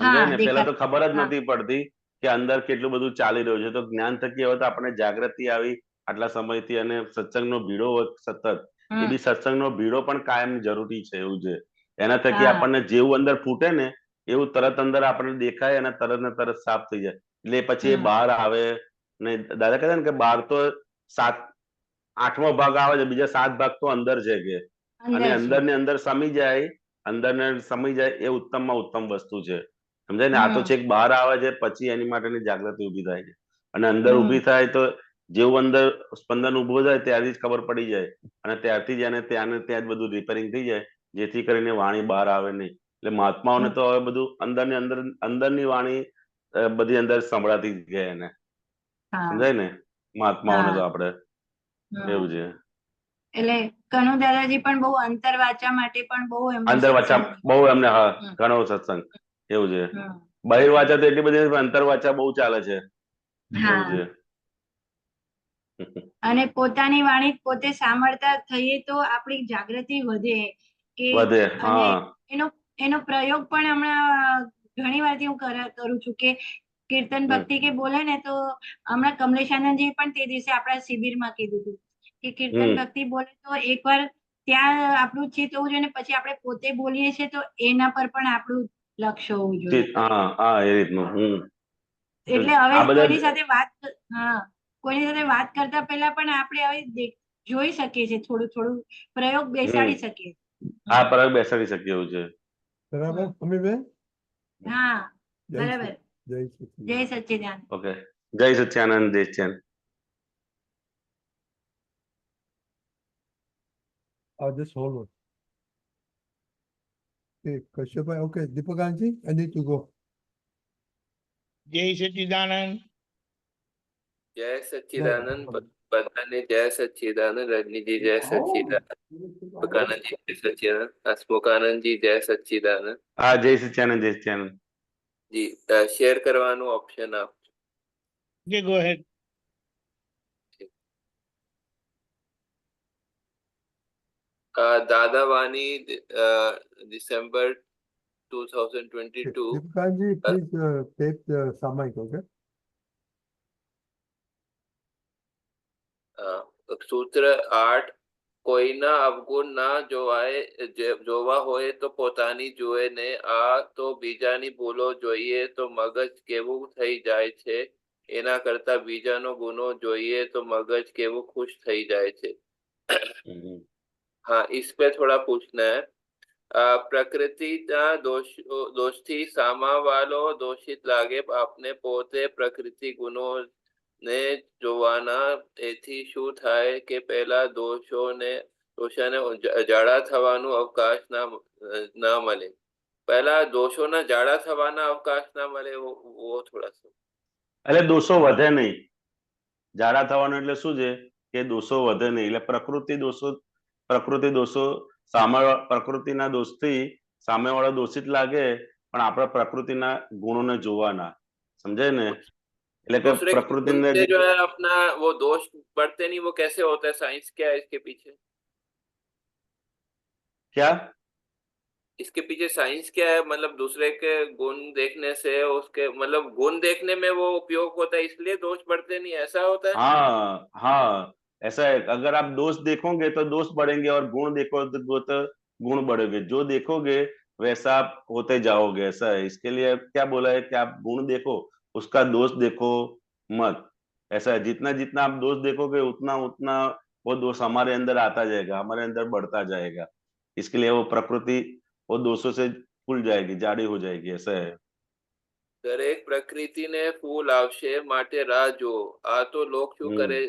સમજાય હા, ને. પેલા તો ખબર જ હા, નથી પડતી કે અંદર કેટલું બધું ચાલી રહ્યું છે. તો જ્ઞાન થકી હવે તો આપણને જાગૃતિ આવી આટલા સમયથી. અને સત્સંગનો ભીડો સતત, એ બી સત્સંગનો ભીડો પણ કાયમ જરૂરી છે એવું છે. એના થકી હા, આપણને જેવું અંદર ફૂટે ને એવું તરત અંદર આપણને દેખાય અને તરત ને તરત સાફ થઈ જાય. એટલે પછી એ બહાર આવે ને. દાદા કહે ને કે બહાર તો 8મો ભાગ આવે છે, બીજા 7 ભાગ તો અંદર છે કે. અને અંદર છે. અંદર ને અંદર સમી જાય, અંદર ને સમી જાય એ ઉત્તમમાં ઉત્તમ વસ્તુ છે, સમજાય ને. આ તો છેક બહાર આવે છે પછી એની માટેની જાગૃતિ ઉભી થાય છે. અને અંદર ઉભી થાય તો જેવું અંદર સ્પંદન ઉભો થાય ત્યારથી જ ખબર પડી જાય, અને ત્યારથી જ એને ત્યાં જ બધું રિપેરિંગ થઈ જાય, જેથી કરીને વાણી બહાર આવે નહીં. એટલે મહાત્માઓને તો હવે બધું અંદરની વાણી બધી અંદર સંભળાતી જ ગયા એને, સમજાય ને. મહાત્માઓને તો આપણે એવું છે. એટલે કનુ દાદાજી પણ બહુ અંતર વાંચવા માટે પણ બહુ એમનો અંદર વાંચા સત્સંગ. બહુ એમને, હા, ઘણો સત્સંગ એવું છે. બહિર વાંચા તો એટલી બધી, અંતર વાંચા બહુ ચાલે છે એવું હા, છે. અને પોતાની વાણી પોતે સાંભળતા થઈએ તો આપણી જાગૃતિ વધે કે. વધે. અને હા એનો પ્રયોગ પણ હમણાં ઘણી વારથી હું કરું છું કે કીર્તન ભક્તિ કે બોલે ને તો હમણાં કમલેશાનંદજી પણ તે દિવસે આપણા શિબિરમાં કીધું હતું કે કીર્તન ભક્તિ બોલે તો એકવાર ત્યાં આપણું ચિત્ત હોવું જોઈએ ને પછી આપણે પોતે બોલીએ છીએ તો એના પર પણ આપણું લક્ષ્ય હોવું જોઈએ. હા એ રીતનું. એટલે હવે આ બધા કોઈની સાથે વાત કરતા પહેલા પણ આપણે હવે જોઈ શકીએ છીએ, થોડું પ્રયોગ બેસાડી શકીએ. આ પર બેસાડી શકીએ એવું છે. બરાબર અમીબેન? હા, જય બરાબર. જય જય સચિદાનંદ. સચ્ચિદાનંદ. ઓકે. જય સચ્ચિદાનંદ. જય સચ્ચિદાનંદ. Just hold on. Okay, Kashyap, okay, Deepakanji, I need to go. જય સચ્ચિદાનંદ. જય સચ્ચિદાનંદ. બધાને જય સચ્ચિદાનંદ. રજનીજી જય સચ્ચિદાનંદ. વિવેકાનંદજી જય સચ્ચિદાનંદ. હસમુખાનંદજી જય સચ્ચિદાનંદ. હા, જય સચ્ચિદાનંદ. જય સચ્ચિદાનંદ. જી, શેર કરવાનું ઓપ્શન આપ. Okay, go ahead. દાદા વાણી December 2022. Deepakanji, please take the Samik, okay? સૂત્ર 8. કોઈના અવગુણ ના જોવા હોય તો પોતાની જુએ ને. આ તો બીજાની ભૂલો જોઈએ તો મગજ કેવું થઈ જાય છે, એના કરતા બીજાનો ગુનો જોઈએ તો મગજ કેવું ખુશ થઈ જાય છે. हाँ, इस पे थोड़ा पूछना है. પ્રકૃતિ ના દોષથી સામાવાલો દોષિત લાગે, આપને પોતે પ્રકૃતિ ગુનો ને જોવાના. એથી શું થાય કે પેલા દોષોને જાડા થવાનું અવકાશ ના મળે. પહેલા દોષોના જાડા થવાના અવકાશ ના મળે, वो थोड़ा सा. એટલે દોષો વધે નહીં. જાડા થવાનું એટલે શું છે કે દોષો વધે નહીં. એટલે પ્રકૃતિ દોષો પ્રકૃતિના દોષથી સામેવાળો દોષિત લાગે, પણ આપણે પ્રકૃતિના ગુણોને જોવાના, સમજાય ને. એટલે કે दूसरे के गुण પ્રકૃતિને से जो है अपना वो दोष बढ़ते नहीं, वो कैसे होता है? साइंस क्या है इसके पीछे? क्या इसके पीछे साइंस क्या है? मतलब दूसरे के गुण देखने से उसके मतलब गुण देखने में वो उपयोग होता है, इसलिए दोष बढ़ते नहीं, ऐसा होता है? हाँ हाँ, ऐसा है. अगर आप दोष देखोगे तो दोष बढ़ेंगे, और गुण देखोगे तो गुण बढ़ेंगे. जो देखोगे वैसा आप होते जाओगे, ऐसा है। इसके लिए क्या बोला है कि आप गुण देखो, उसका दोष देखो मत। ऐसा है, जितना जितना आप दोष देखोगे उतना उतना वो दोष हमारे अंदर आता जाएगा, हमारे अंदर बढ़ता जाएगा। इसके लिए वो प्रकृति वो दोषों से फूल जाएगी, जाड़ी हो जाएगी, ऐसा है। દરેક પ્રકૃતિને ફૂલ આવશે માટે રાહ જુઓ. આ તો લોક શું કરે,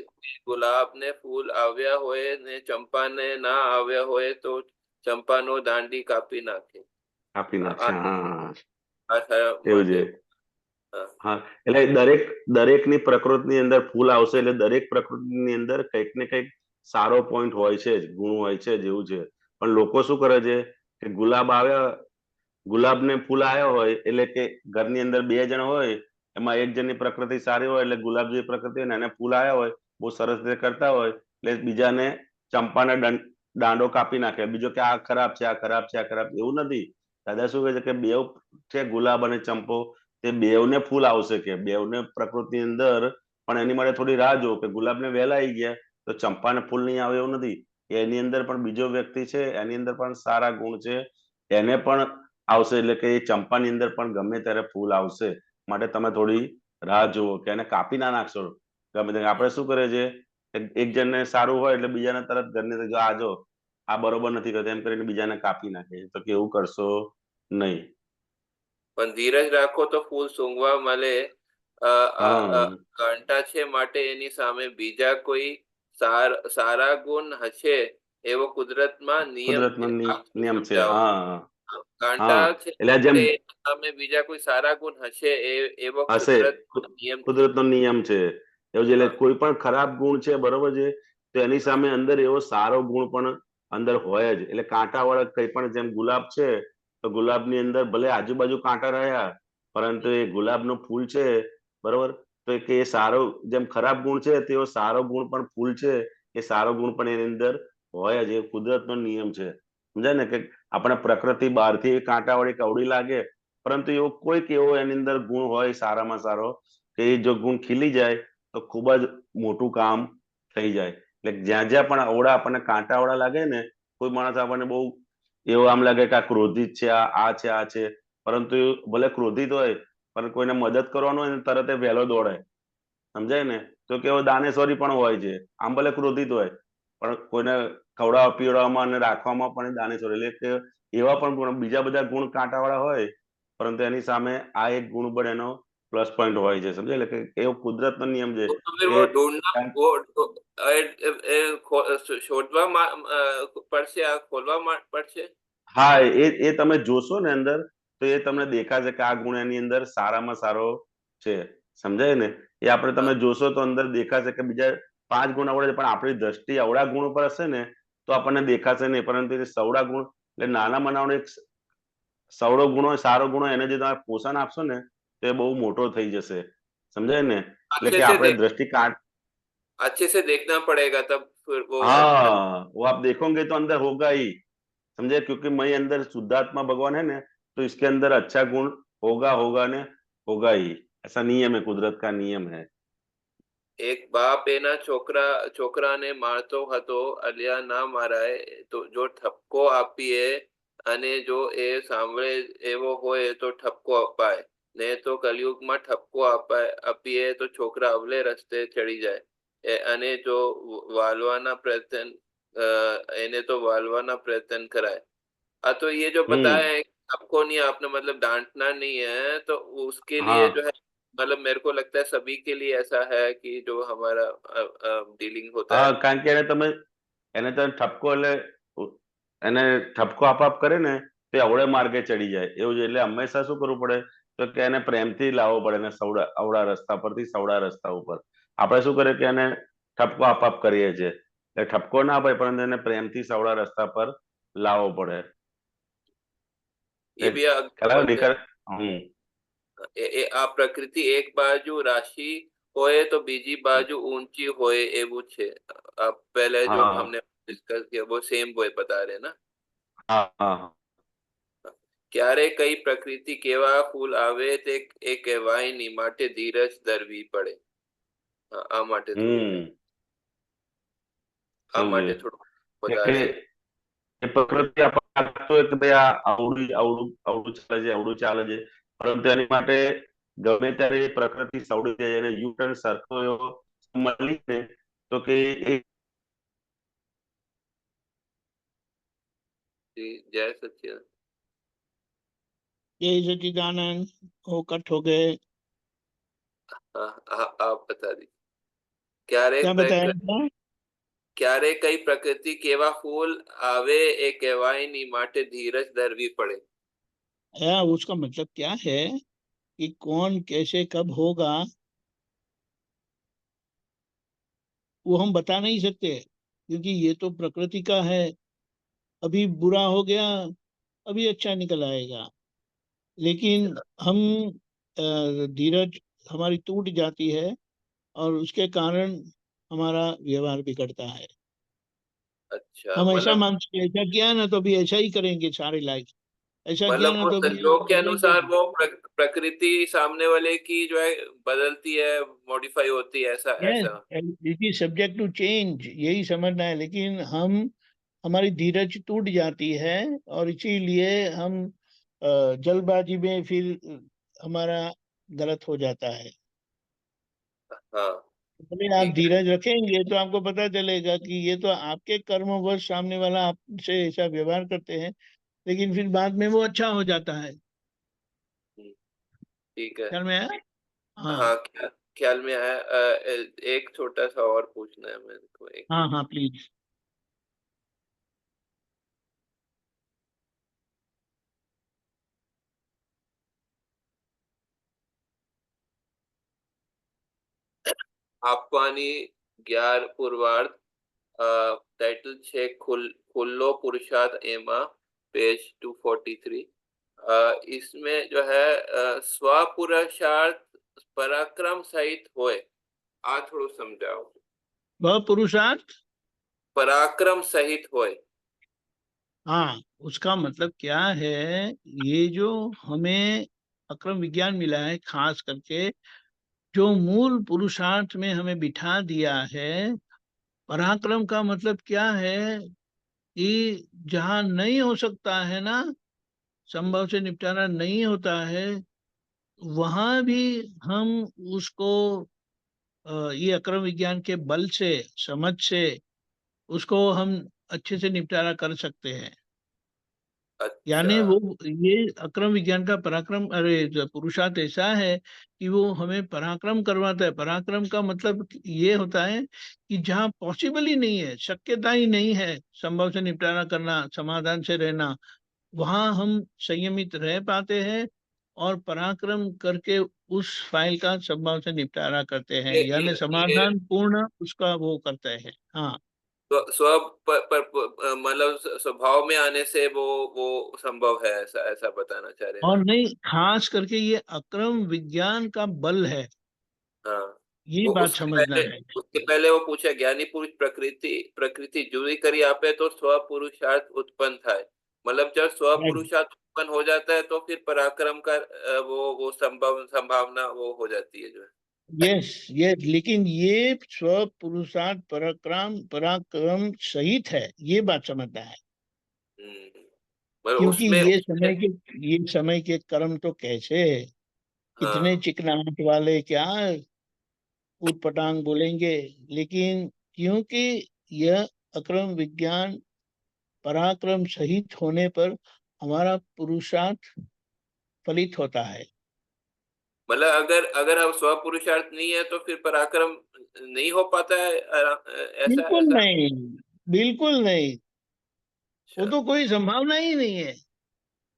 ગુલાબને ફૂલ આવ્યા હોય ને ચંપાને ના આવ્યા હોય તો ચંપાનો દાંડી કાપી નાખે. કાપી આ નાખશે, હા આ થયા એવું માટે. છે. હા. હા, એટલે દરેકની પ્રકૃતિની અંદર ફૂલ આવશે એટલે દરેક પ્રકૃતિની અંદર કંઈક ને કંઈક સારો પોઈન્ટ હોય છે જ, ગુણ હોય છે જ, એવું છે. પણ લોકો શું કરે છે કે ગુલાબને ફૂલ આવ્યા હોય એટલે કે ઘરની અંદર 2 જણ હોય, એમાં એક જણની પ્રકૃતિ સારી હોય એટલે ગુલાબ જેવી પ્રકૃતિ હોય ને એને ફૂલ આવ્યા હોય, બહુ સરસ રીતે કરતા હોય એટલે બીજાને ચંપાના દાંડો કાપી નાખે, બીજો કે આ ખરાબ છે, આ ખરાબ છે, આ ખરાબ. એવું નથી. દાદા શું કહે છે કે બેવ છે, ગુલાબ અને ચંપો, તે બેવને ફૂલ આવશે, કે બેવને પ્રકૃતિ અંદર, પણ એની માટે થોડી રાહ જો કે ગુલાબને વહેલા આવી ગયા તો ચંપાને ફૂલ નહીં આવે એવું નથી. એની અંદર પણ બીજો વ્યક્તિ છે, એની અંદર પણ સારા ગુણ છે, એને પણ આવશે. એટલે કે એ ચંપાની અંદર પણ ગમે ત્યારે ફૂલ આવશે. માટે તમે થોડી રાહ જુઓ, કે એને કાપી ના નાખશો. ગમે તે આપણે શું કરે છે, એક જણને સારું હોય એટલે બીજાને તરત ઘરની અંદર આ જો આ બરોબર નથી કરતો એમ કરીને બીજાને કાપી નાખે. તો કે એવું કરશો નહીં. પણ ધીરજ રાખો તો ફૂલ સૂંઘવા મળે. ઘંટા છે માટે એની સામે બીજા કોઈ સારા ગુણ હશે એવો કુદરતમાં નિયમ કુદરતનો છે. નિયમ છે. સમજાવો. હા ઘંટા છે એટલે જેમ માટે એની સામે બીજા કોઈ સારા ગુણ હશે એવો હશે, નિયમ છે. કુદરતનો નિયમ છે એવું છે. એટલે હા. કોઈ પણ ખરાબ ગુણ છે, બરોબર છે, તો એની સામે અંદર એવો સારો ગુણ પણ અંદર હોય જ. એટલે કાંટા વાળા કંઈ પણ, જેમ ગુલાબ છે તો ગુલાબની અંદર ભલે આજુબાજુ કાંટા રહ્યા, પરંતુ એ ગુલાબનું ફૂલ છે, બરોબર, તો કે એ સારો, જેમ ખરાબ ગુણ છે તેવો સારો ગુણ પણ ફૂલ છે, એ સારો ગુણ પણ એની અંદર હોય જ. એ કુદરતનો નિયમ છે. સમજાય ને? કે આપણે પ્રકૃતિ બહારથી કાંટાવાળી કવડી લાગે, પરંતુ એવો કોઈક એવો એની અંદર ગુણ હોય સારામાં સારો, કે એ જો ગુણ ખીલી જાય તો ખૂબ જ મોટું કામ થઈ જાય. એટલે જ્યાં જ્યાં પણ અવળા આપણને કાંટાવાળા લાગે ને, કોઈ માણસ આપણને બહુ એવો આમ લાગે કે આ ક્રોધિત છે, આ છે, આ છે, પરંતુ ભલે ક્રોધિત હોય પણ કોઈને મદદ કરવાનો હોય ને તરત એ વહેલો દોડે. સમજાય ને? તો કેવો દાનેશ્વરી પણ હોય છે. આમ ભલે ક્રોધિત હોય પણ કોઈને ખવડાવવા પીવડાવવામાં અને રાખવામાં પણ એ દાનેશ્વરી. એટલે કે એવા પણ ગુણ, બીજા બધા ગુણ કાંટાવાળા હોય, પરંતુ એની સામે આ એક ગુણ પણ એનો પ્લસ પોઈન્ટ હોય છે. સમજે? એટલે કે એવો કુદરતનો નિયમ છે તો फिर કે वो ढूंढना શોધવા પડશે, આ ખોલવા પડશે. હા, એ તમે જોશો ને અંદર, તો એ તમને દેખાશે કે આ ગુણ એની અંદર સારામાં સારો છે. સમજાય ને? એ આપણે તમે જોશો તો અંદર દેખાશે કે બીજા 5 ગુણ આવડે છે, પણ આપણી દ્રષ્ટિ અવળા ગુણ ઉપર હશે ને તો આપણને દેખાશે નહીં. પરંતુ એ સવડા ગુણ, એટલે નાના મનાવનો એક સવડો ગુણો, સારો ગુણો, એને જે તમે પોષણ આપશો ને તો એ બહુ મોટો થઈ જશે. समझे ने? એટલે अच्छे કે से આપણે દ્રષ્ટિ કાટ अच्छे से देखना पड़ेगा तब फिर वो हाँ, वो आप देखोगे तो अंदर होगा ही। समझे? क्योंकि मैं अंदर शुद्धात्मा भगवान है ना, तो इसके अंदर अच्छा गुण होगा, होगा ने होगा ही। ऐसा नियम है, कुदरत का नियम है। એક બાપ એના છોકરાને મારતો હતો, અલ્યા ના મારાય તો જો ઠપકો આપીએ અને જો એ સાંભળે એવો હોય તો ઠપકો અપાય, ને તો કલયુગમાં ઠપકો આપીએ તો છોકરા અવલે રસ્તે ચડી જાય. અને જો વાલવાના પ્રયત્ન એને તો વાલવાના प्रयत्न कराए. हाँ, तो ये जो बताया है आपको नहीं, आपने मतलब डांटना नहीं है, तो उसके लिए हाँ जो है मतलब मेरे को लगता है सभी के लिए ऐसा है कि जो हमारा डीलिंग होता है. હા, કારણ કે એને તમે ઠપકો, એટલે એને ઠપકો આપ કરે ને તે અવળે માર્ગે ચડી જાય એવું છે. એટલે હંમેશા શું કરવું પડે, તો કે એને પ્રેમથી લાવવો પડે, એને અવળા રસ્તા પરથી સવડા રસ્તા ઉપર. આપણે શું કરીએ કે એને ઠપકો આપ કરીએ છીએ, એટલે ઠપકો ના અપાય, પરંતુ એને પ્રેમથી સવડા રસ્તા પર લાવવો પડે. ये भी ખ્યાલ આવે बोलते નીકળ? આ પ્રકૃતિ એક બાજુ રાશિ હોય તો બીજી બાજુ ઊંચી હોય એવું છે. पहले जो હા हमने डिस्कस किया वो सेम वो बता रहे ना. હા હા ક્યારે કઈ પ્રકૃતિ કેવા ફૂલ આવે તે એ કહેવાય નહીં, માટે ધીરજ ધરવી પડે. આ માટે થોડું એવું છે વધારે. કે એ પ્રકૃતિ આપણને લાગતું હોય કે ભાઈ આ આવડું આવડું આવડું ચાલે છે, પરંતુ એની માટે ગમે ત્યારે એ પ્રકૃતિ સવડી જાય અને યુ ટર્ન સરખો એવો મળી ને તો કે એ जी जय सच्चिदानंद। जय सच्चिदानंद। वो कट हो गए। आप बता दीजिए। ક્યારેક क्या बताया था? ક્યારેક કઈ પ્રકૃતિ કેવા ફૂલ આવે એ કહેવાય ની, માટે ધીરજ ધરવી પડે। उसका मतलब क्या है कि कौन कैसे कब होगा वो हम बता नहीं सकते, क्योंकि ये तो प्रकृति का है। अभी बुरा हो गया, अभी अच्छा निकल आएगा। लेकिन हम धीरज हमारी टूट जाती है और उसके कारण हमारा व्यवहार बिगड़ता है। अच्छा हम ऐसा मतलब मानते हैं, ऐसा किया ना तो अभी ऐसा ही करेंगे सारे लाइफ, ऐसा किया मतलब ना वो तो अभी संजोग के करेंगे। अनुसार वो प्रकृति सामने वाले की जो है बदलती है, मॉडिफाई होती है, ऐसा यस, ऐसा। It is subject to change, यही समझना है। लेकिन हमारी धीरज टूट जाती है और इसीलिए हम जल्दबाजी में फिर हमारा गलत हो जाता है। हाँ लेकिन आप ठीक है। धीरज रखेंगे तो आपको पता चलेगा कि ये तो आपके कर्मवश सामने वाला आपसे ऐसा व्यवहार करते हैं, लेकिन फिर बाद में वो अच्छा हो जाता है। ठीक है। ख्याल में आया? हाँ हाँ ख्याल में आया। एक छोटा सा और पूछना है मेरे को। एक हाँ हाँ प्लीज। આપવાની 11 પૂર્વાર્ધ टाइटल છે ખુલ્લો પુરુષાર્થ એમાં पेज 243। इसमें जो है स्व पुरुषार्थ पराक्रम सहित होए, आ थोड़ो समझाओ। वह पुरुषार्थ, पराक्रम सहित होए। हाँ उसका मतलब क्या है? ये जो हमें अक्रम विज्ञान मिला है, खास करके जो मूल पुरुषार्थ में हमें बिठा दिया है, पराक्रम का मतलब क्या है कि जहाँ नहीं हो सकता है ना, संभव से निपटारा नहीं होता है, वहां भी हम उसको ये अक्रम विज्ञान के बल से, समझ से उसको हम अच्छे से निपटारा कर सकते हैं। अच्छा यानी वो ये अक्रम विज्ञान का पराक्रम, अरे जो पुरुषार्थ ऐसा है कि वो हमें पराक्रम करवाता है। पराक्रम का मतलब ये होता है कि जहाँ पॉसिबल ही नहीं है, शक्यता ही नहीं है संभव से निपटारा करना, समाधान से रहना, वहां हम संयमित रह पाते हैं और पराक्रम करके उस फाइल का संभव से निपटारा करते हैं, यानी ये समाधान पूर्ण उसका वो करते हैं। हाँ स्व मतलब स्वभाव में आने से वो संभव है, ऐसा ऐसा बताना चाह रहे हैं और ना। नहीं, खास करके ये अक्रम विज्ञान का बल है, हाँ ये वो बात समझना है। उसके पहले वो पूछा ज्ञानी पुरुष प्रकृति जुड़ी करी आपे तो स्व पुरुषार्थ उत्पन्न था। मतलब जब स्व पुरुषार्थ उत्पन्न हो जाता है तो फिर पराक्रम का वो संभावना वो हो जाती है जो है। यस यस, लेकिन ये स्व पुरुषार्थ पराक्रम पराक्रम सहित है, ये बात समझना है। मतलब क्योंकि उसमें ये समय के कर्म तो कैसे है, कितने हाँ चिकनाहट वाले, क्या उटपटांग बोलेंगे, लेकिन क्योंकि यह अक्रम विज्ञान पराक्रम सहित होने पर हमारा पुरुषार्थ फलित होता है। मतलब अगर अगर अब स्व पुरुषार्थ नहीं है तो फिर पराक्रम नहीं हो पाता है, ऐसा बिल्कुल ऐसा। नहीं, बिल्कुल नहीं, वो अच्छा तो कोई संभावना ही नहीं है।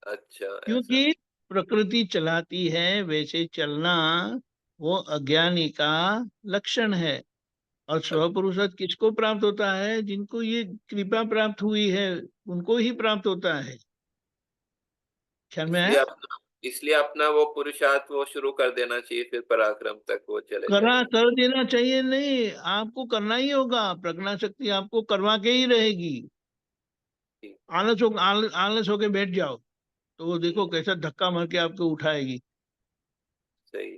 अच्छा ऐसा। क्योंकि प्रकृति चलाती है, वैसे चलना वो अज्ञानी का लक्षण है। और स्व पुरुषार्थ किसको प्राप्त होता है? जिनको ये कृपा प्राप्त हुई है, उनको ही प्राप्त होता है। ख्याल में इसलिए आया? अपना इसलिए अपना वो पुरुषार्थ वो शुरू कर देना चाहिए, फिर पराक्रम तक वो चले करा जाएंगे। कर देना चाहिए नहीं, आपको करना ही होगा। प्रज्ञा शक्ति आपको करवा के ही रहेगी। ठीक, आलस होके बैठ जाओ तो वो देखो कैसा धक्का मार के आपको उठाएगी। सही।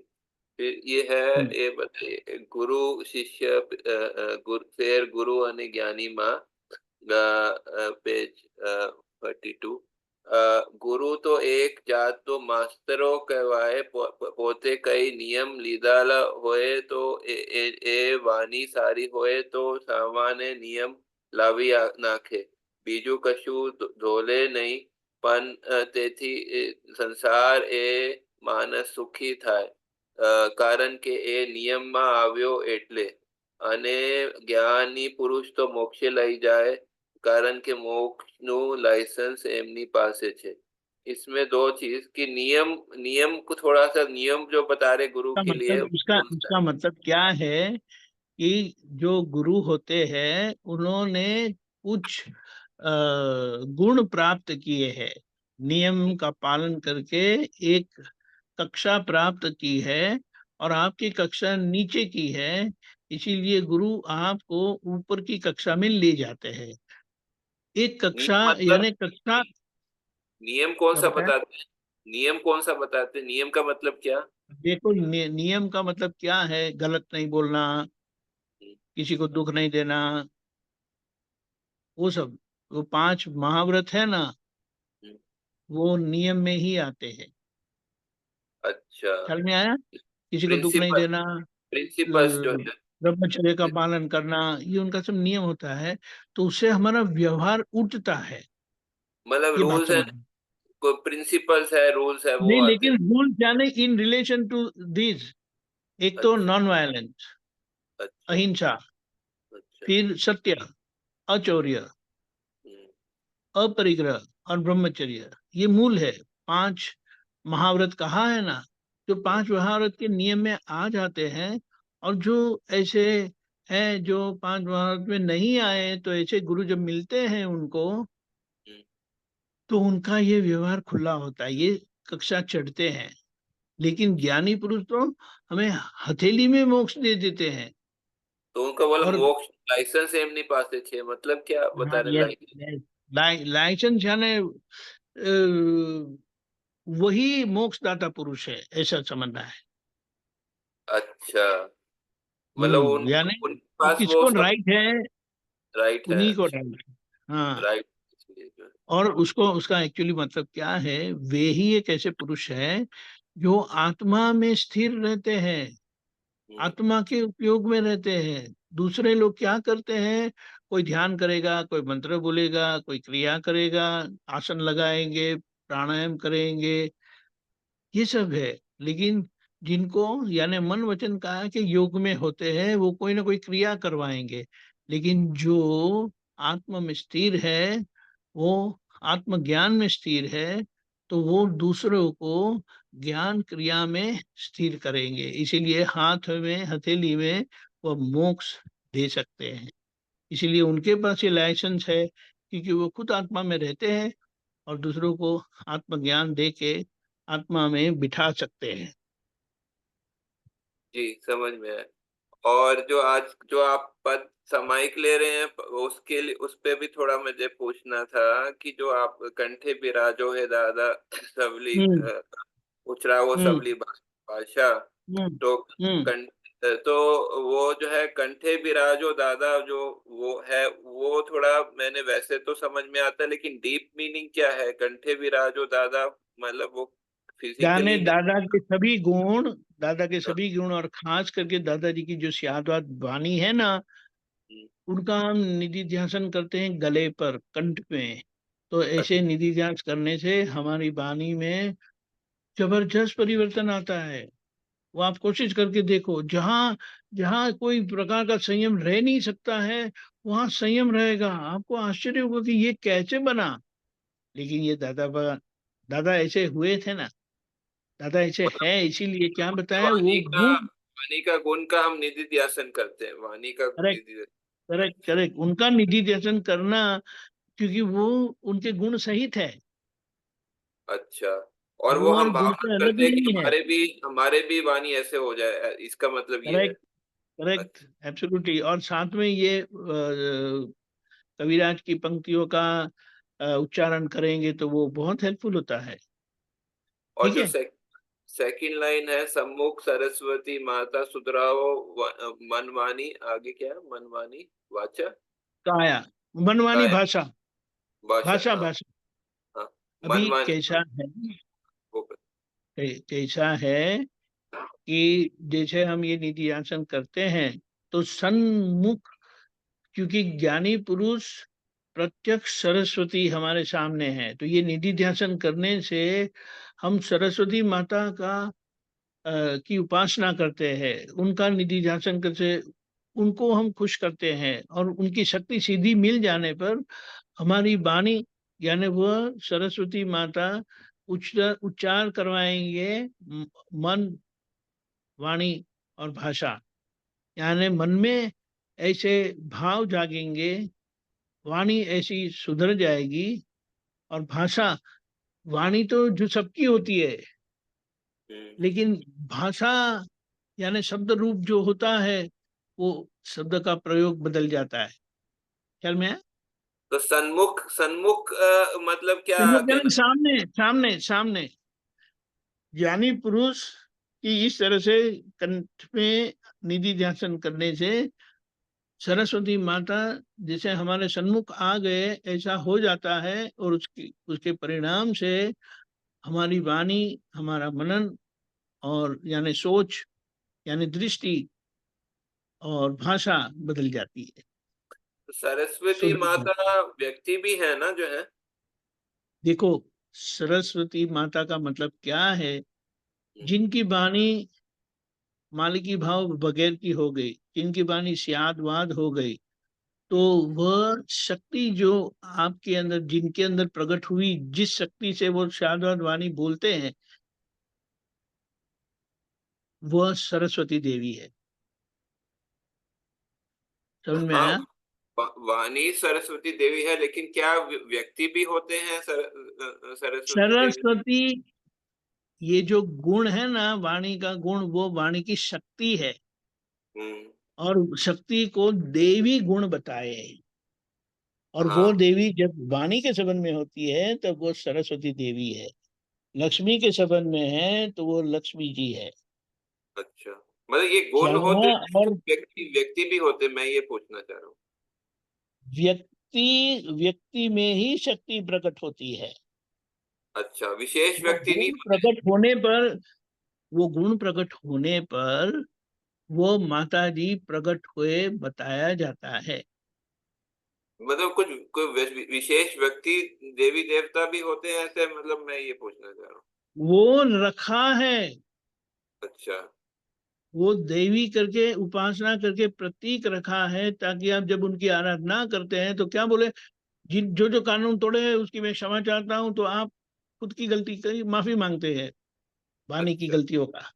फिर ये है, हम्म। ये बताइए गुरु शिष्य फिर गुरु અને જ્ઞાની માં પેજ 32 ગુરુ તો એક જાતનો માસ્તરો કહેવાય પોતે કઈ નિયમ લીધેલા હોય તો એ વાણી સારી હોય તો સામાન્ય નિયમ લાવી નાખે બીજું કશું ઝોલે નહીં પણ તેથી સંસાર એ માણસ સુખી થાય કારણ કે એ નિયમમાં આવ્યો એટલે અને જ્ઞાની પુરુષ તો મોક્ષે લઈ જાય कारण के मोक्ष नु लाइसेंस एमनी पासे छे इसमें दो चीज कि नियम को थोड़ा सा नियम जो बता रहे गुरु के लिए उसका मतलब क्या है कि जो गुरु होते हैं उन्होंने कुछ गुण प्राप्त किए हैं नियम का पालन करके एक कक्षा प्राप्त की है और आपकी कक्षा नीचे की है इसीलिए गुरु आपको ऊपर की कक्षा में ले जाते हैं एक कक्षा यानी कक्षा नियम कौन सा बताते हैं नियम कौन सा बताते हैं नियम का मतलब क्या देखो नियम का मतलब क्या है गलत नहीं बोलना किसी को दुख नहीं देना वो सब वो 5 महाव्रत है ना वो नियम में ही आते हैं अच्छा ख्याल में आया किसी को दुख नहीं देना प्रिंसिपल्स जो है ब्रह्मचर्य का पालन करना ये उनका सब नियम होता है तो उससे हमारा व्यवहार उठता है मतलब रूल्स है कोई प्रिंसिपल्स है रूल्स है वो नहीं आते लेकिन रूल्स यानी इन रिलेशन टू दिस एक तो नॉन वायलेंस अहिंसा फिर सत्य अचौर्य अपरिग्रह और ब्रह्मचर्य ये मूल है 5 महाव्रत कहा है ना जो 5 महाव्रत के नियम में आ जाते हैं और जो ऐसे हैं जो 5 महाव्रत में नहीं आए तो ऐसे गुरु जब मिलते हैं उनको तो उनका ये व्यवहार खुला होता है ये कक्षा चढ़ते हैं लेकिन ज्ञानी पुरुष तो हमें हथेली में मोक्ष दे देते हैं तो उनका बोला मोक्ष लाइसेंस एमनी पास है मतलब क्या बता रहे लाइसेंस यानी वही मोक्षदाता पुरुष है ऐसा समझना है अच्छा मतलब यानी पास किसको राइट है राइट उन्हीं को राइट हाँ राइट और उसको उसका एक्चुअली मतलब क्या है वे ही एक ऐसे पुरुष है जो आत्मा में स्थिर रहते हैं आत्मा के उपयोग में रहते हैं दूसरे लोग क्या करते हैं कोई ध्यान करेगा कोई मंत्र बोलेगा कोई क्रिया करेगा आसन लगाएंगे प्राणायाम करेंगे ये सब है लेकिन जिनको यानी मन वचन कहा कि योग में होते हैं वो कोई ना कोई क्रिया करवाएंगे लेकिन जो आत्मा में स्थिर है वो आत्मज्ञान में स्थिर है तो वो दूसरों को ज्ञान क्रिया में स्थिर करेंगे इसीलिए हाथ में हथेली में वो मोक्ष दे सकते हैं इसीलिए उनके पास ये लाइसेंस है क्योंकि वो खुद आत्मा में रहते हैं और दूसरों को आत्मज्ञान दे के आत्मा में बिठा सकते हैं जी समझ में है और जो आज जो आप पद सामायिक ले रहे हैं उसके लिए उस पे भी थोड़ा मुझे पूछना था कि जो आप कंठे बिराजो है दादा सबली उचरा वो सबली भाषा तो वो जो है कंठे बिराजो दादा जो वो है वो थोड़ा मैंने वैसे तो समझ में आता है लेकिन डीप मीनिंग क्या है कंठे बिराजो दादा मतलब वो फिजिकली दादा के सभी गुण और खास करके दादाजी की जो सियादवाद वाणी है ना उनका हम निधि ध्यान करते हैं गले पर कंठ में तो ऐसे निधि ध्यान करने से हमारी वाणी में जबरदस्त परिवर्तन आता है वो आप कोशिश करके देखो जहां जहां कोई प्रकार का संयम रह नहीं सकता है वहां संयम रहेगा आपको आश्चर्य होगा कि ये कैसे बना लेकिन ये दादा ऐसे हुए थे ना दादा ऐसे है इसीलिए क्या बताया वो वाणी का गुण का हम निधि ध्यान करते हैं वाणी का करेक्ट उनका निधि ध्यान करना क्योंकि वो उनके गुण सहित है अच्छा और वो हम भावना करते हैं कि हमारे भी वाणी ऐसे हो जाए इसका मतलब ये है करेक्ट एब्सोल्युटली और साथ में ये कविराज की पंक्तियों का उच्चारण करेंगे तो वो बहुत हेल्पफुल होता है और जो सेकंड लाइन है सम्मुख सरस्वती माता सुधराओ मनमानी आगे क्या मनमानी वाचा मनमानी गायब भाषा, भाषा हाँ भाषा। हाँ अभी मनमानी कैसा है, वो कैसा है कि जैसे हम ये निधि आसन करते हैं तो सन्मुख, क्योंकि ज्ञानी पुरुष प्रत्यक्ष सरस्वती हमारे सामने है, तो ये निधि ध्यान करने से हम सरस्वती माता का की उपासना करते हैं, उनका निधि ध्यान करते, उनको हम खुश करते हैं, और उनकी शक्ति सीधी मिल जाने पर हमारी वाणी यानी वह सरस्वती माता उच्चार करवाएंगे, मन, वाणी और भाषा, यानी मन में ऐसे भाव जागेंगे, वाणी ऐसी सुधर जाएगी, और भाषा, वाणी तो जो सबकी होती है, लेकिन भाषा यानी शब्द रूप जो होता है वो शब्द का प्रयोग बदल जाता है। ख्याल में है? तो सन्मुख सन्मुख मतलब क्या सन्मुख यानी कहना? सामने सामने सामने, ज्ञानी पुरुष की इस तरह से कंठ में निधि ध्यान करने से सरस्वती माता जैसे हमारे सन्मुख आ गए ऐसा हो जाता है, और उसके परिणाम से हमारी वाणी, हमारा मनन और यानी सोच यानी दृष्टि और भाषा बदल जाती है, सरस्वती सुधर जाती है। माता व्यक्ति भी है ना जो है? देखो, सरस्वती माता का मतलब क्या है, जिनकी वाणी मालिकी भाव बगैर की हो गई, जिनकी वाणी सियाद वाद हो गई, तो वह शक्ति जो आपके अंदर, जिनके अंदर प्रकट हुई, जिस शक्ति से वो सियाद वाद वाणी बोलते हैं, वह सरस्वती देवी है। समझ में हाँ आया? वाणी सरस्वती देवी है, लेकिन क्या व्यक्ति भी होते हैं सरस्वती देवी? सरस्वती, ये जो गुण है ना, वाणी का गुण, वो वाणी की शक्ति है, हम्म और शक्ति को देवी गुण बताए हैं। और वो हाँ देवी जब वाणी के संबंध में होती है तब वो सरस्वती देवी है, लक्ष्मी के संबंध में है तो वो लक्ष्मी जी है। अच्छा, मतलब ये गुण होते यहाँ हैं, और व्यक्ति व्यक्ति भी होते हैं, मैं ये पूछना चाह रहा हूँ। व्यक्ति में ही शक्ति प्रकट होती है। अच्छा, विशेष वो व्यक्ति नहीं गुण होते? प्रकट होने पर, वो गुण प्रकट होने पर वो माता जी प्रकट हुए बताया जाता है। मतलब कुछ कोई विशेष व्यक्ति देवी देवता भी होते हैं ऐसे, मतलब मैं ये पूछना चाह रहा हूँ। वो रखा है, अच्छा वो देवी करके उपासना करके प्रतीक रखा है, ताकि आप जब उनकी आराधना करते हैं तो क्या बोले, जिन जो जो कानून तोड़े हैं उसकी मैं क्षमा चाहता हूं, तो आप खुद की गलती की माफी मांगते हैं, वाणी की अच्छा, गलतियों का।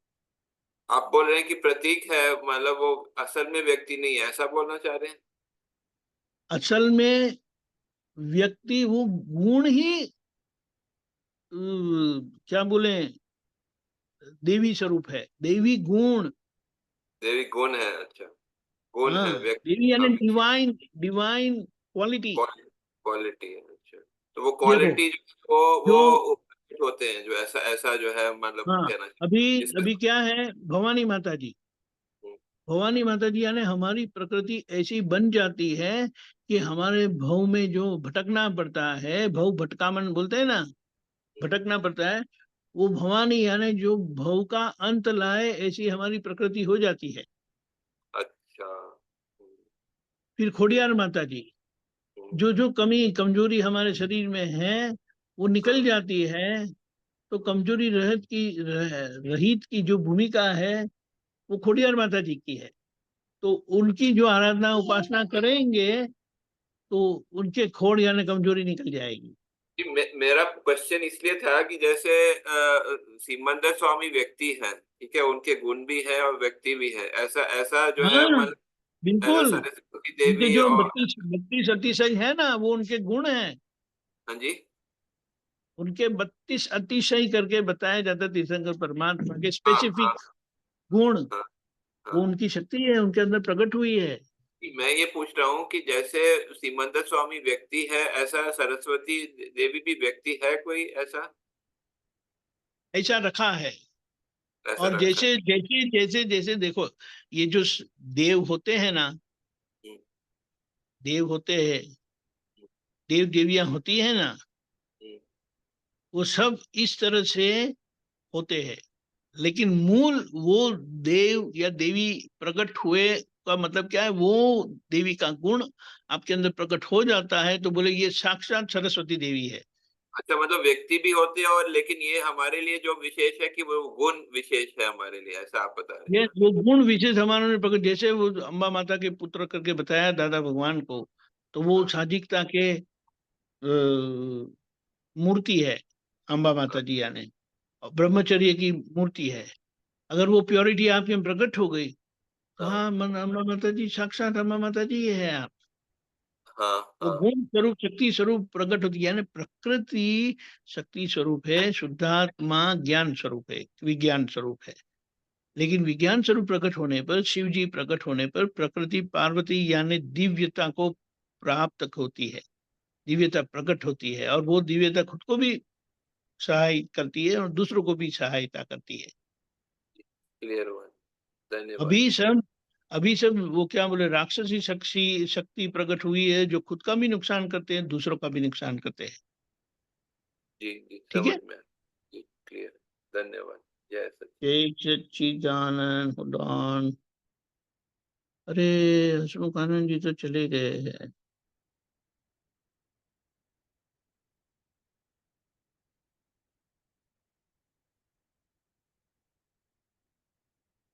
आप बोल रहे हैं कि प्रतीक है, मतलब वो असल में व्यक्ति नहीं है, ऐसा बोलना चाह रहे हैं? असल में व्यक्ति वो गुण ही क्या बोले, देवी स्वरूप है, देवी गुण। देवी गुण है, अच्छा गुण हाँ, है व्यक्ति देवी का यानी विशेष डिवाइन, डिवाइन क्वालिटी। क्वालिटी है। अच्छा, तो वो देखो, क्वालिटी जो जो, वो होते हैं जो ऐसा ऐसा जो है, मतलब हाँ, कहना अभी चाहिए जिसका। अभी क्या है, भवानी माता जी, भवानी माता जी यानी हमारी प्रकृति ऐसी बन जाती है कि हमारे भव में जो भटकना पड़ता है, भव भटकामन बोलते हैं ना, भटकना पड़ता है, वो भवानी यानी जो भव का अंत लाए, ऐसी हमारी प्रकृति हो जाती है। अच्छा फिर खोडियार माता जी, जो जो कमी कमजोरी हमारे शरीर में है वो निकल जाती है, तो कमजोरी रहित की जो भूमिका है वो खोडियार माता जी की है। तो उनकी जो आराधना उपासना करेंगे तो उनके खोड़ यानी कमजोरी निकल जाएगी। जी, मेरा क्वेश्चन इसलिए था कि जैसे सिमंदर स्वामी व्यक्ति हैं, ठीक है, उनके गुण भी है और व्यक्ति भी है, ऐसा ऐसा जो है, हाँ, मतलब ऐसा बिल्कुल। सरस्वती उनके देवी जो और। बत्तीस बत्तीस अतिशय है ना, वो उनके गुण हैं। हाँ जी। उनके 32 अतिशय करके बताया जाता है, तीर्थंकर परमात्मा के हाँ हाँ स्पेसिफिक गुण, हाँ हाँ। वो उनकी शक्ति है, उनके अंदर प्रकट हुई है। मैं ये पूछ रहा हूँ कि जैसे सिमंदर स्वामी व्यक्ति है, ऐसा सरस्वती देवी भी व्यक्ति है कोई ऐसा? ऐसा रखा है। ऐसा और रखा है? जैसे जैसे जैसे जैसे देखो, ये जो देव होते हैं ना, हम्म, देव होते हैं, देव देवियां होती है ना, वो सब इस तरह से होते हैं, लेकिन मूल वो देव या देवी प्रकट हुए का मतलब क्या है, वो देवी का गुण आपके अंदर प्रकट हो जाता है तो बोले ये साक्षात सरस्वती देवी है। अच्छा, मतलब व्यक्ति भी होते हैं, और लेकिन ये हमारे लिए जो विशेष है कि वो गुण विशेष है हमारे लिए, ऐसा आप बता रहे ये हैं वो गुण विशेष हमारे में प्रकट, जैसे वो अम्बा माता के पुत्र करके बताया दादा भगवान को, तो वो हाँ, साधिकता के मूर्ति है अम्बा माता जी, यानी और ब्रह्मचर्य की मूर्ति है। अगर वो प्योरिटी आपके में प्रकट हो गई तो हाँ, हाँ, मन अम्बा माता जी, साक्षात अम्बा माता जी ये है आप। हाँ, वो हाँ, गुण स्वरूप शक्ति स्वरूप प्रकट होती है, यानी प्रकृति शक्ति स्वरूप है, शुद्धात्मा ज्ञान स्वरूप है, विज्ञान स्वरूप है। लेकिन विज्ञान स्वरूप प्रकट होने पर, शिव जी प्रकट होने पर प्रकृति पार्वती यानी दिव्यता को प्राप्त होती है, दिव्यता प्रकट होती है, और वो दिव्यता खुद को भी सहायता करती है और दूसरों को भी सहायता करती है। क्लियर हुआ, धन्यवाद। अभी सब अभी सब वो क्या बोले, राक्षसी शक्ति शक्ति प्रकट हुई है जो खुद का भी नुकसान करते हैं, दूसरों का भी नुकसान करते हैं। जी, जी, ठीक समझ है। में आया। जी, क्लियर, धन्यवाद। जय सच्चिदानंद। जय सच्चिदानंद। hold on। अरे हसमुख आनंद जी तो चले गए हैं।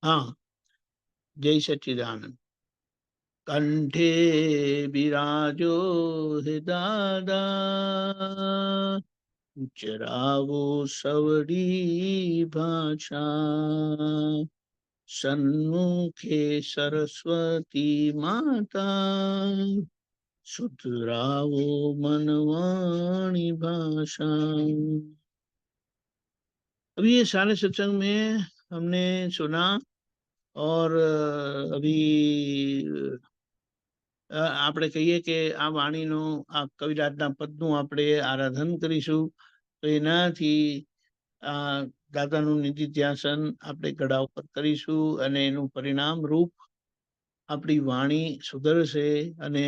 हाँ, जय सच्चिदानंद। कंठे विराजो हे दादा, जरावो सवड़ी भाषा, सन्मुखे सरस्वती माता, सुतरावो मनवाणी भाषा। अभी ये सारे सत्संग में हमने सुना, और अभी આપણે કહીએ કે આ વાણીનો, આ કવિરાજના પદનું આપણે આરાધન કરીશું, તો એનાથી આ દાદાનું નિધિધ્યાસન આપણે ગળા ઉપર કરીશું, અને એનું પરિણામ રૂપ આપણી વાણી સુધરશે, અને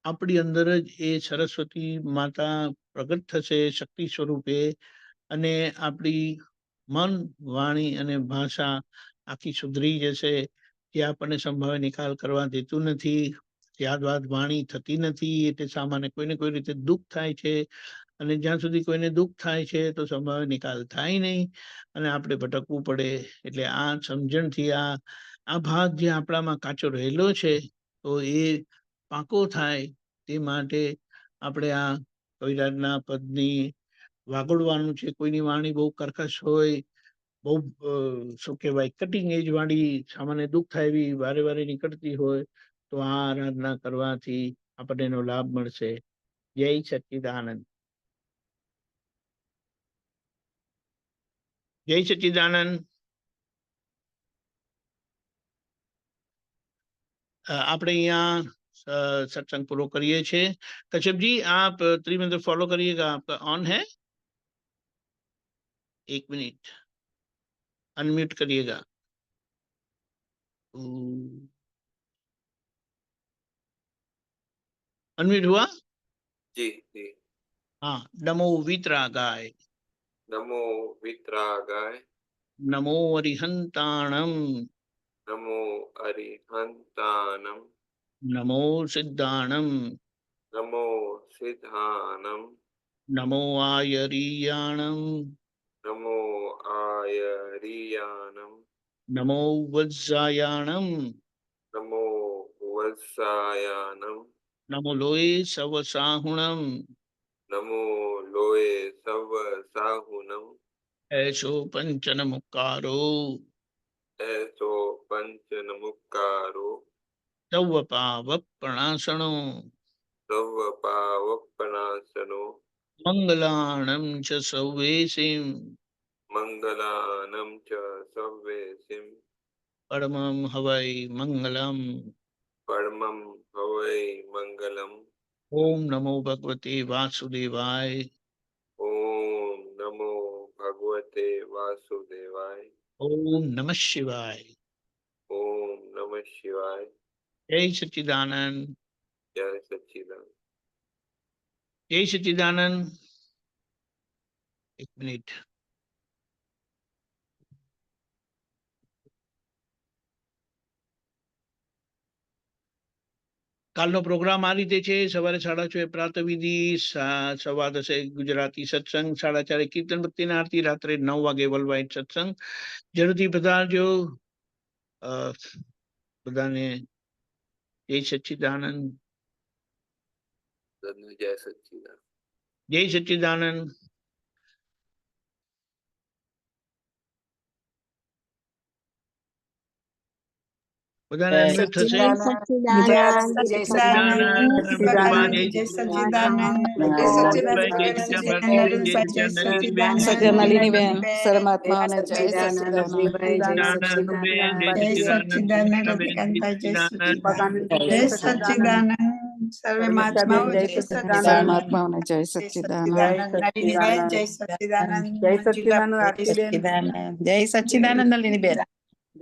આપણી અંદર જ એ સરસ્વતી માતા પ્રગટ થશે શક્તિ સ્વરૂપે, અને આપણી મન, વાણી અને ભાષા આખી સુધરી જશે, જે આપણને સંભાવે નિકાલ કરવા દેતું નથી, ત્યારબાદ વાણી થતી નથી, એટલે સામાન્ય કોઈને કોઈ રીતે દુઃખ થાય છે, અને જ્યાં સુધી કોઈને દુઃખ થાય છે તો સંભાવે નિકાલ થાય નહીં, અને આપણે ભટકવું પડે. એટલે આ સમજણથી આ ભાગ જે આપણામાં કાચો રહેલો છે, તો એ પાકો થાય તે માટે આપણે આ કવિરાજના પદની વાગોડવાનું છે. કોઈની વાણી બહુ કર્કશ હોય, બહુ શું કહેવાય, કટિંગ એજ વાળી, સામાન્ય દુઃખ થાય એવી વારે વારે નીકળતી હોય, તો આ આરાધના કરવાથી આપણને એનો લાભ મળશે. જય સચ્ચિદાનંદ. જય સચ્ચિદાનંદ. આપણે અહીંયા सत्संग पूरा करिए छे। कश्यप जी आप त्रिमंत्र फॉलो करिएगा, आपका ऑन है, 1 मिनट अनम्यूट करिएगा। अनम्यूट हुआ? जी, जी। हाँ। नमो वीतरागाय, नमो वितरागाय, नमो अरिहंताणम, नमो अरिहंतानम, नमो सिद्धाणम, नमो सिद्धानम, नमो आयरीयाणम, नमो आयरियानम, नमो वज्जायाणम, नमो वत्सायानम, नमो लोये सवसाहुणम, नमो लोये सव साहुनम, ऐसो पंचन मुक्कारो, ऐसो पंच नमुक्कारो, तव पावप्रणाशनो, सव पावपनाशनो, मंगलाणं च सव्वेसिं, मंगलानम च सव्वेसिम, परमं हवै मंगलम्। परमं हवै मंगलम। ओम नमो भगवते वासुदेवाय। ओम नमो भगवते वासुदेवाय। ओम नमः शिवाय। ओम नमः शिवाय। जय सच्चिदानंद। जय सच्चिदानंद। જય સચ્ચિદાનંદ. એક મિનિટ. કાલનો પ્રોગ્રામ આ રીતે છે. સવારે 6:30 પ્રાતઃવિધિ, 10:15 ગુજરાતી સત્સંગ, 4:30 કીર્તન ભક્તિની આરતી, રાત્રે 9 વાગે વર્લ્ડ સત્સંગ. જરૂરથી પધારજો. બધાને જય સચ્ચિદાનંદ. જય સચ્ચિદાનંદ. જય સચ્ચિદાનંદ. બધાને unmute થશે. જય સચ્ચિદાનંદ. જય સચ્ચિદાનંદ. પ્રભુપાદ જય જય સચ્ચિદાનંદ. સચ્ચિદાનંદ. જય મોહનભાઈ જય સચ્ચિદાનંદ. જય સચ્ચિદાનંદ. સત્ય નલિનીબેન પરમાત્માને જય સચ્ચિદાનંદ. સચ્ચિદાનંદબેન જય સચ્ચિદાનંદ. કૃષ્ણબેન જય સચ્ચિદાનંદ. જય સચ્ચિદાનંદ. સર્વે મહાત્માઓ જય સચ્ચિદાનંદ. પરમાત્માને જય સચ્ચિદાનંદ. નલિનીબેન જય સચ્ચિદાનંદ. જય સચ્ચિદાનંદ જય આરતીબેન. સચ્ચિદાનંદ. જય સચ્ચિદાનંદ નલિનીબેન.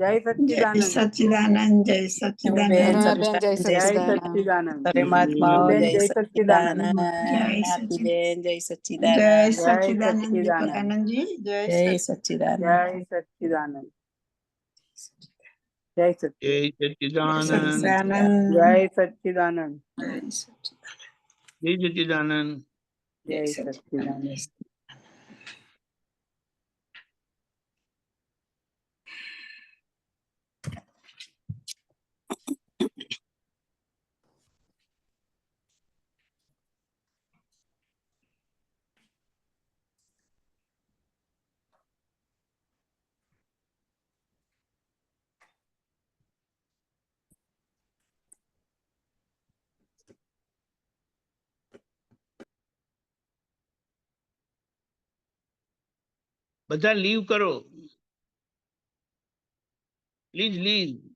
જય જય સચ્ચિદાનંદ. સચ્ચિદાનંદ. જય સચ્ચિદાનંદ. રમાબેન જય જય સચ્ચિદાનંદ. સચ્ચિદાનંદ. સર્વે મહાત્માઓ બેન જય જય સચ્ચિદાનંદ. સચ્ચિદાનંદ. જય આરતીબેન જય સચ્ચિદાનંદ. જય સચ્ચિદાનંદ. સચ્ચિદાનંદ. દીપકાનંદજી જય સચ્ચિદાનંદ. જય સચ્ચિદાનંદ. જય સચ્ચિદાનંદ. જય સચ્ચિદાનંદ. જય સચ્ચિદાનંદ. જય સચ્ચિદાનંદ. જય સચ્ચિદાનંદ. બધા લીવ કરો. Please leave.